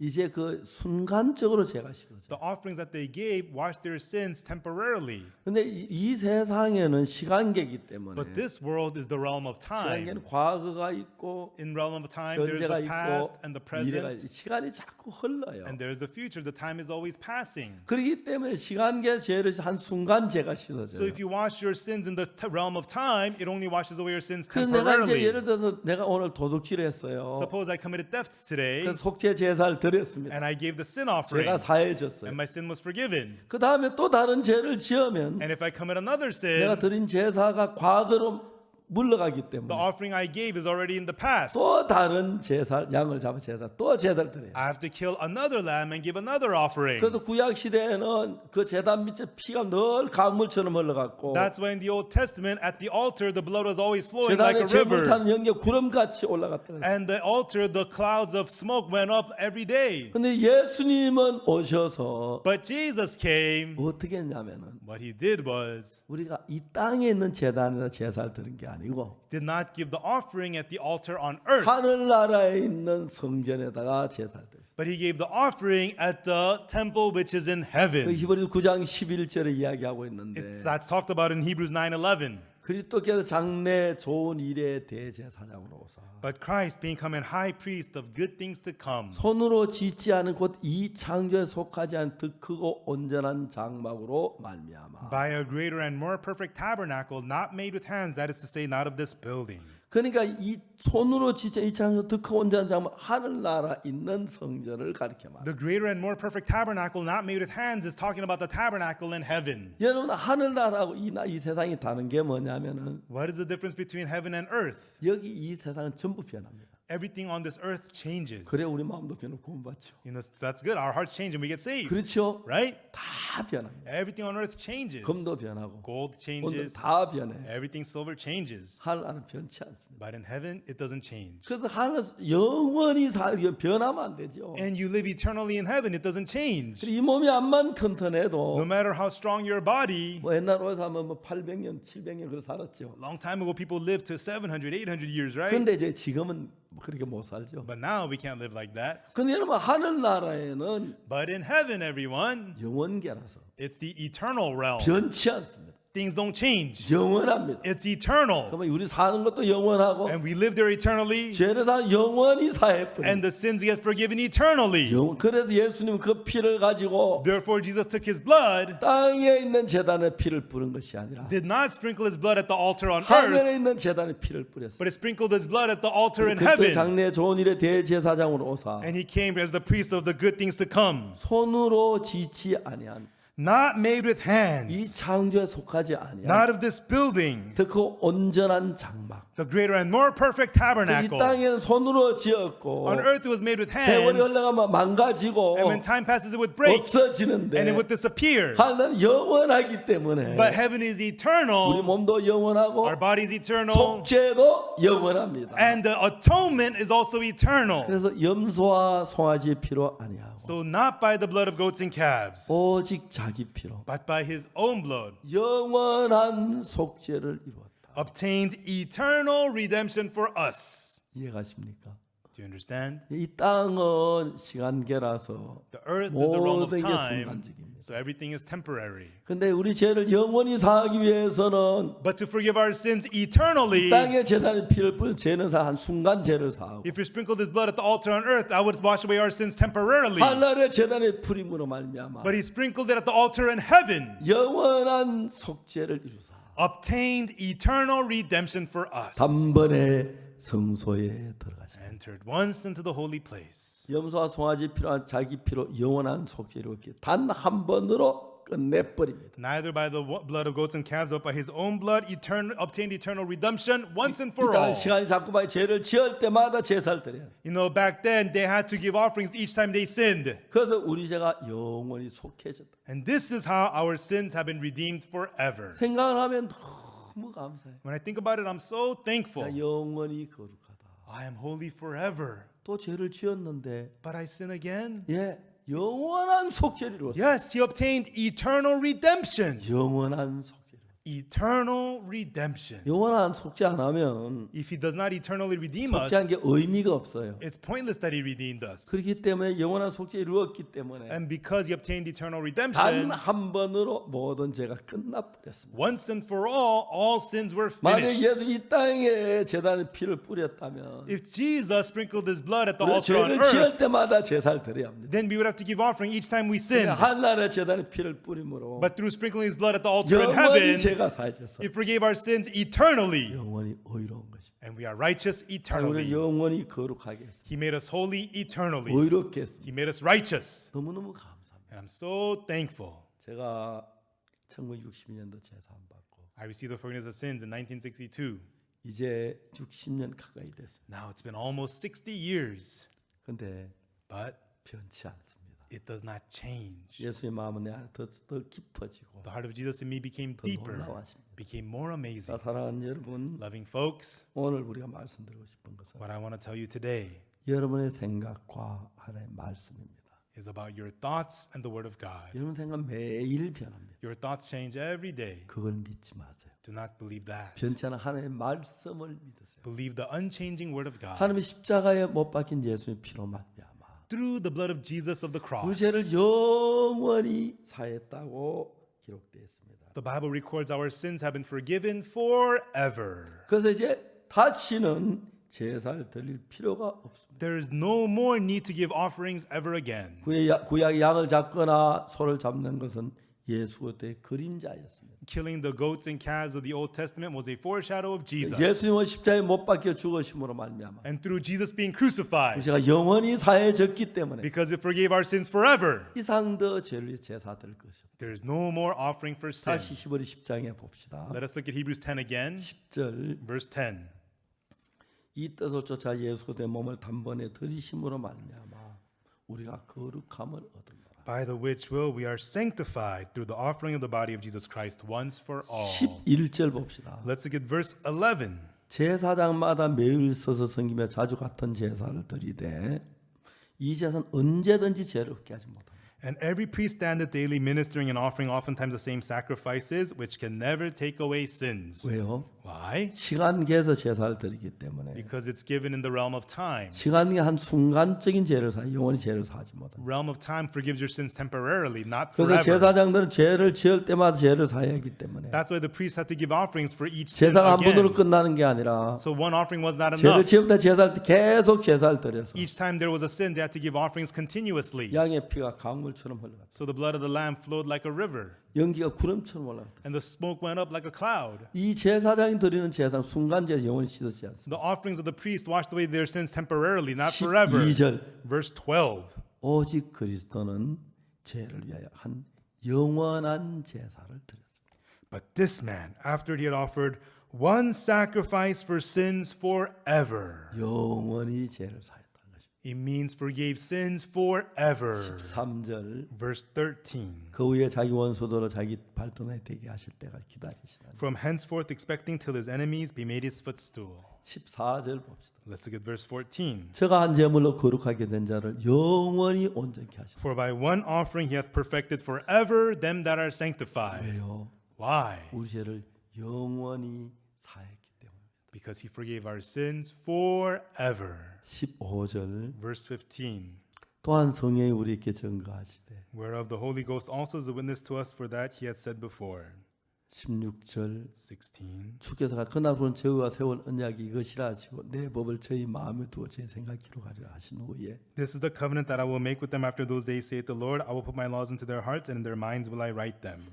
이제 그 순간적으로 죄가 씻어져. The offerings that they gave washed their sins temporarily. 근데 이 세상에는 시간계이기 때문에 But this world is the realm of time. 시간계는 과거가 있고 In realm of time, there is 현재가 the past 있고 and the 미래가 present, 있고 시간이 자꾸 흘러요. and there is the future. The time is always passing. 그렇기 때문에 시간계 죄를 한 순간 죄가 So 씻어져요. if you wash your sins in the realm of time, it only washes away your sins 그 내가 이제 temporarily. 예를 들어서 내가 오늘 도둑질을 했어요. Suppose I committed theft today, 그래서 속죄 제사를 드렸습니다. and I gave the sin offering, 죄가 사해졌어요. and my sin was forgiven. 그 다음에 또 다른 죄를 지으면 And if I commit another 내가 sin, 드린 제사가 과거로 물러가기 the 때문에 offering I gave is already in the past. 또 다른 제사, 양을 잡아 제사, 또 제사를 드려요. I have to kill another lamb and give another offering. 그래도 구약 시대에는 그 제단 밑에 피가 늘 강물처럼 흘러갔고 That's why in the Old Testament, at the altar, the blood was always flowing like 제단에 a river. 제물타는 연기 구름같이 올라갔다. And the altar, the clouds of smoke went up every day. 근데 예수님은 오셔서 But Jesus came. 어떻게 했냐면은 What he did was, 우리가 이 땅에 있는 제단에다 제사를 드린 게 아니고 did not give the offering at the altar on earth, 하늘나라에 있는 성전에다가 제사를 드렸어요. but he gave the offering at the temple which is in 그 heaven. 히브리 9장 11절에 이야기하고 있는데 That's talked about in Hebrews 9:11. 그리스도께서 장래 좋은 일의 대제사장으로 오사 But Christ, being come in high priest of good things to come, 손으로 짓지 않은 곧 이 창조에 속하지 않은 더 크고 온전한 장막으로 말미암아. by a greater and more perfect tabernacle, not made with hands, that is to say, not of this building. 그러니까 이 손으로 짓지 이 창조 더 크고 온전한 장막 하늘나라 있는 성전을 가리켜 말. The greater and more perfect tabernacle, not made with hands, is talking about the tabernacle in heaven. 여러분 하늘나라하고 이 세상이 다른 게 뭐냐면은 What is the difference between heaven and earth? 여기 이 세상은 전부 변합니다. Everything on this earth changes. 그래 우리 마음도 변하고 구원받죠. You know, that's good. Our hearts change and we get saved, 그렇죠? right? 다 변합니다. Everything on earth changes. 금도 변하고 Gold 오늘 changes. 다 변해. Everything silver changes. 하늘나라는 변치 않습니다. But in heaven, it doesn't change. 그래서 하늘 영원히 살기 변하면 안 되죠. And you live eternally in heaven, it doesn't change. 이 몸이 암만 No 튼튼해도 matter how strong your body, 뭐 옛날 오래 살면 뭐 800년, 700년 그렇게 살았죠. long time ago, people lived to 700, 800 years, right? 근데 이제 지금은 그렇게 못 살죠. But now we can't live like that. 근데 여러분 하늘나라에는 But in heaven, everyone, 영원계라서 it's the eternal realm. 변치 않습니다. Things don't change. 영원합니다. It's eternal. 그러면 우리 사는 것도 영원하고 And we live there eternally. 죄를 사 영원히 사해버려. And the sins get forgiven eternally. 그래서 예수님 그 피를 가지고 Therefore, Jesus took his blood, 땅에 있는 제단에 피를 뿌린 것이 아니라 did not sprinkle his blood at the altar on 하늘에 earth, 있는 제단에 피를 뿌렸어요. but he sprinkled his blood at the altar in 그때 heaven. 장래 좋은 일의 대제사장으로 오사 And he came as the priest of the good things to come. 손으로 짓지 아니한 Not made with 이 hands, 창조에 속하지 아니한 not of this building, 더 그 온전한 장막. the greater and more perfect 이 tabernacle. 땅에는 손으로 지었고 On earth it was made with 세월이 hands, 흘러가면 망가지고 and when time passes it would break, and it 없어지는데 would disappear. 하늘은 영원하기 때문에 But heaven is 우리 eternal, 몸도 영원하고 our body is eternal, 속죄도 영원합니다. and the atonement is also eternal. 그래서 염소와 송아지 피로 아니하고 So not by the blood of goats and calves, 오직 자기 피로 but by his own blood, 영원한 속죄를 이루었다. obtained eternal redemption for us. 이해가십니까? Do you understand? 이 땅은 시간계라서 The earth is the realm of 모든 게 time, 순간적입니다. so everything is temporary. 근데 우리 죄를 영원히 사하기 위해서는 But to forgive our sins 이 eternally, 땅에 제단에 피를 뿌린 죄는 한 순간 죄를 사하고 if you sprinkled his blood at the altar on earth, I would wash away our sins temporarily. 하늘의 제단에 뿌림으로 말미암아 But he sprinkled it at the altar in heaven, 영원한 속죄를 이루사 obtained eternal redemption for us, 단번에 성소에 들어가시다. entered once into the holy place. 염소와 송아지 피로 자기 피로 영원한 속죄를 이루었기에 단 한 번으로 끝내버립니다. Neither by the blood of goats and calves, but by his own blood, obtained eternal redemption once and for 이 땅 all. 시간이 자꾸만 죄를 지을 때마다 제사를 드려요. You know, back then they had to give offerings each time they sinned. 그래서 우리 죄가 영원히 속해졌다. And this is how our sins have been redeemed forever. 생각을 하면 너무 감사해. When I think about it, I'm so thankful. 나 영원히 거룩하다. I am holy forever. 또 죄를 지었는데 But I sin again? 영원한 속죄를 이루었어. Yes, he obtained eternal redemption. 영원한 속죄를. Eternal redemption. 영원한 속죄 안 하면 If he does not eternally redeem us, 속죄한 게 의미가 없어요. it's pointless that he redeemed us. 그렇기 때문에 영원한 속죄를 이루었기 때문에 And because he obtained eternal 단 redemption, 한 번으로 모든 죄가 끝나버렸습니다. once and for all sins were 만약 finished. 예수 이 땅에 제단에 피를 뿌렸다면 If Jesus sprinkled his blood at the 우리가 altar on 죄를 earth, 지을 때마다 제사를 드려야 합니다. then we would have to give offering each time we sinned. 하늘의 제단에 피를 뿌림으로 But through sprinkling his blood at the altar in 영원히 heaven, 죄가 사해져서 he forgave our sins eternally. 영원히 의로운 것입니다. And we are righteous 우리 eternally. 영원히 거룩하게 했습니다. He made us holy eternally. 의롭게 했습니다. He made us righteous. 너무너무 감사합니다. And I'm so thankful. 제가 1962년도 제사함 받고 I received the forgiveness of sins in 1962. 이제 60년 가까이 됐어요. Now it's been almost 60 years. 근데 But 변치 않습니다. it does not change. 예수의 마음은 내 안에 더 깊어지고 The heart of Jesus in me became deeper, 놀라워하십니다. became more amazing. 자, 사랑하는 여러분, Loving folks, 오늘 우리가 말씀드리고 싶은 것은 what I want to tell you today 여러분의 생각과 하나의 말씀입니다. is about your thoughts and the Word of God. 여러분 생각 매일 변합니다. Your thoughts change every day. 그걸 믿지 마세요. Do not believe that. 변치 않은 하나님의 말씀을 믿으세요. Believe the unchanging Word of God. 하나님의 십자가에 못 박힌 예수의 피로 말미암아 Through the blood of Jesus of the 우리 cross. 죄를 영원히 사했다고 기록되어 있습니다. The Bible records our sins have been forgiven forever. 그래서 이제 다시는 제사를 드릴 필요가 없습니다. There is no more need to give offerings ever again. 구약의 양을 잡거나 소를 잡는 것은 예수 그리스도의 그림자였습니다. Killing the goats and calves of the Old Testament was a foreshadow of Jesus. 예수님은 십자가에 못 박혀 죽으심으로 말미암아 And through Jesus being crucified, 우리가 영원히 사해졌기 때문에 because it forgave our sins forever, 이상 더 죄를 위해 제사 드릴 것입니다. there is no more offering for sin. 다시 히브리 10장에 봅시다. Let us look at Hebrews 10 again, 10절 verse 10. 이 뜻을 쫓아 예수 내 몸을 단번에 들이심으로 말미암아 우리가 거룩함을 얻으리라. By the which will we are sanctified through the offering of the body of Jesus Christ once for all. 11절 봅시다. Let's look at verse 11. 제사장마다 매일 서서 섬기며 자주 같은 제사를 드리되 이 제사는 언제든지 죄를 없게 하지 못합니다. And every priest standeth daily ministering and offering oftentimes the same sacrifices, which can never take away sins. 왜요? Why? 시간계에서 제사를 드리기 때문에 Because it's given in the realm of time. 시간이 한 순간적인 죄를 사 영원히 죄를 사지 못합니다. Realm of time forgives your sins temporarily, not 그래서 forever. 제사장들은 죄를 지을 때마다 죄를 사야 하기 때문에 That's why the priests have to give offerings for each sin 제사가 한 번으로 again. 끝나는 게 아니라 So one offering was not 죄를 enough. 지을 때 제사할 때 계속 제사를 드려서 Each time there was a sin, they had to give offerings continuously. 양의 피가 강물처럼 흘러갔다. So the blood of the lamb flowed like a river, 연기가 구름처럼 올라갔다. and the smoke went up like a cloud. 이 제사장이 드리는 제사는 순간죄 영원히 씻어지지 않습니다. The offerings of the priest washed away their sins temporarily, not forever. 12절 Verse 12. 오직 그리스도는 죄를 위하여 한 영원한 제사를 드렸습니다. But this man, after he had offered one sacrifice for sins forever, 영원히 죄를 사했다는 것입니다. it means forgave sins forever. 13절 Verse 13. 그 후에 자기 원수들을 자기 발등에 대게 하실 때가 기다리시다. From henceforth expecting till his enemies be made his footstool. 14절 봅시다. Let's look at verse 14. 저가 한 제물로 거룩하게 된 자를 영원히 온전케 하시다. For by one offering he hath perfected forever them that are sanctified. 왜요? Why? 우리 죄를 영원히 사했기 때문에. Because he forgave our sins forever. 15절 Verse 15. 또한 성령이 우리에게 증거하시되 Whereof the Holy Ghost also is a witness to us for that he had said before. 16절 16. 주께서 그날부터는 저희와 세운 언약이 이것이라 하시고 내 법을 저희 마음에 두어 제 생각 기록하리라 하신 후에 This is the covenant that I will make with them after those days, saith the Lord. I will put my laws into their hearts, and in their minds will I write them.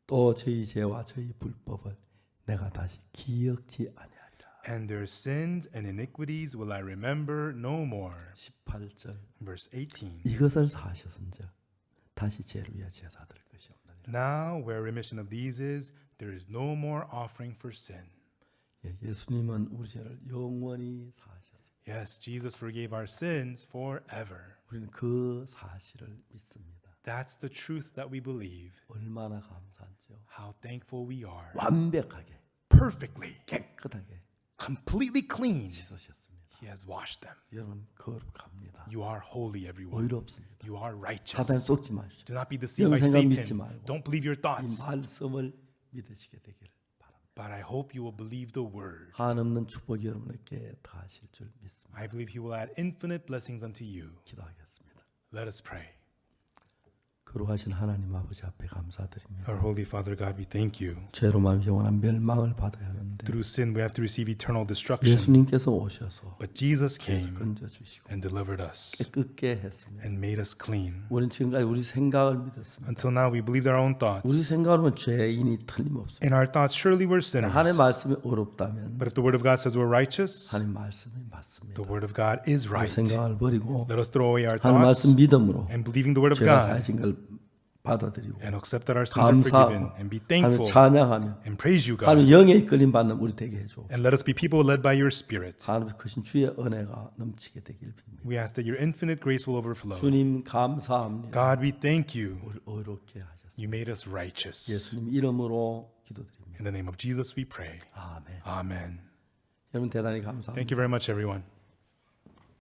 또 저희 죄와 저희 불법을 내가 다시 기억지 아니하리라. And their sins and iniquities will I remember no more. 18절 Verse 18. 이것을 사하셨은즉 다시 죄를 위하여 제사 드릴 것이 없느니라. Now, where remission of these is, there is no more offering for sin. 예수님은 우리 죄를 영원히 사하셨어요. Yes, Jesus forgave our sins forever. 우리는 그 사실을 믿습니다. That's the truth that we believe. 얼마나 감사한지요. How thankful we are. 완벽하게 Perfectly, 깨끗하게 completely clean. 씻으셨습니다. He has washed them. 여러분 거룩합니다. You are holy, everyone. 의롭습니다. You are righteous. 사단 속지 마십시오. Do not be deceived by 영생각 믿지 Satan. 말고 Don't believe your 이 thoughts. 말씀을 믿으시게 되기를 바랍니다. But I hope you will believe the word. 한없는 축복이 여러분에게 더하실 줄 믿습니다. I believe he will add infinite blessings unto you. 기도하겠습니다. Let us pray. 거룩하신 하나님 아버지 앞에 감사드립니다. Our Holy Father God, we thank you. 죄로만 영원한 멸망을 받아야 하는데 Through sin, we have to receive eternal destruction. 예수님께서 오셔서 But Jesus came 건져주시고 and delivered us 깨끗게 했습니다. and made us clean. 우리는 지금까지 우리 생각을 믿었습니다. Until now, we believed our own thoughts. 우리 생각으로는 죄인이 틀림없습니다. In our thoughts, surely we're sinners. 하나님의 말씀이 어렵다면 But if the word of God says we're righteous, 하나님 말씀이 맞습니다. the word of God is 우리 right. 생각을 버리고 Let us throw away our 하나님 thoughts 말씀 믿음으로 and believing the word of 죄가 God 사해진 걸 받아들이고 and accept that our sins are forgiven 감사하고 and be 하나님 thankful 찬양하며 and praise you, God. 하나님 영에 이끌림 받는 우리 되게 해줘. And let us be people led by your Spirit. 하나님 크신 주의 은혜가 넘치게 되길 빕니다. We ask that your infinite grace will overflow. 주님 감사합니다. God, we thank you. 우리 의롭게 하셨습니다. You made us righteous. 예수님 이름으로 기도드립니다. In the name of Jesus, we pray. 아멘. Amen. 여러분 대단히 감사합니다. Thank you very much, everyone.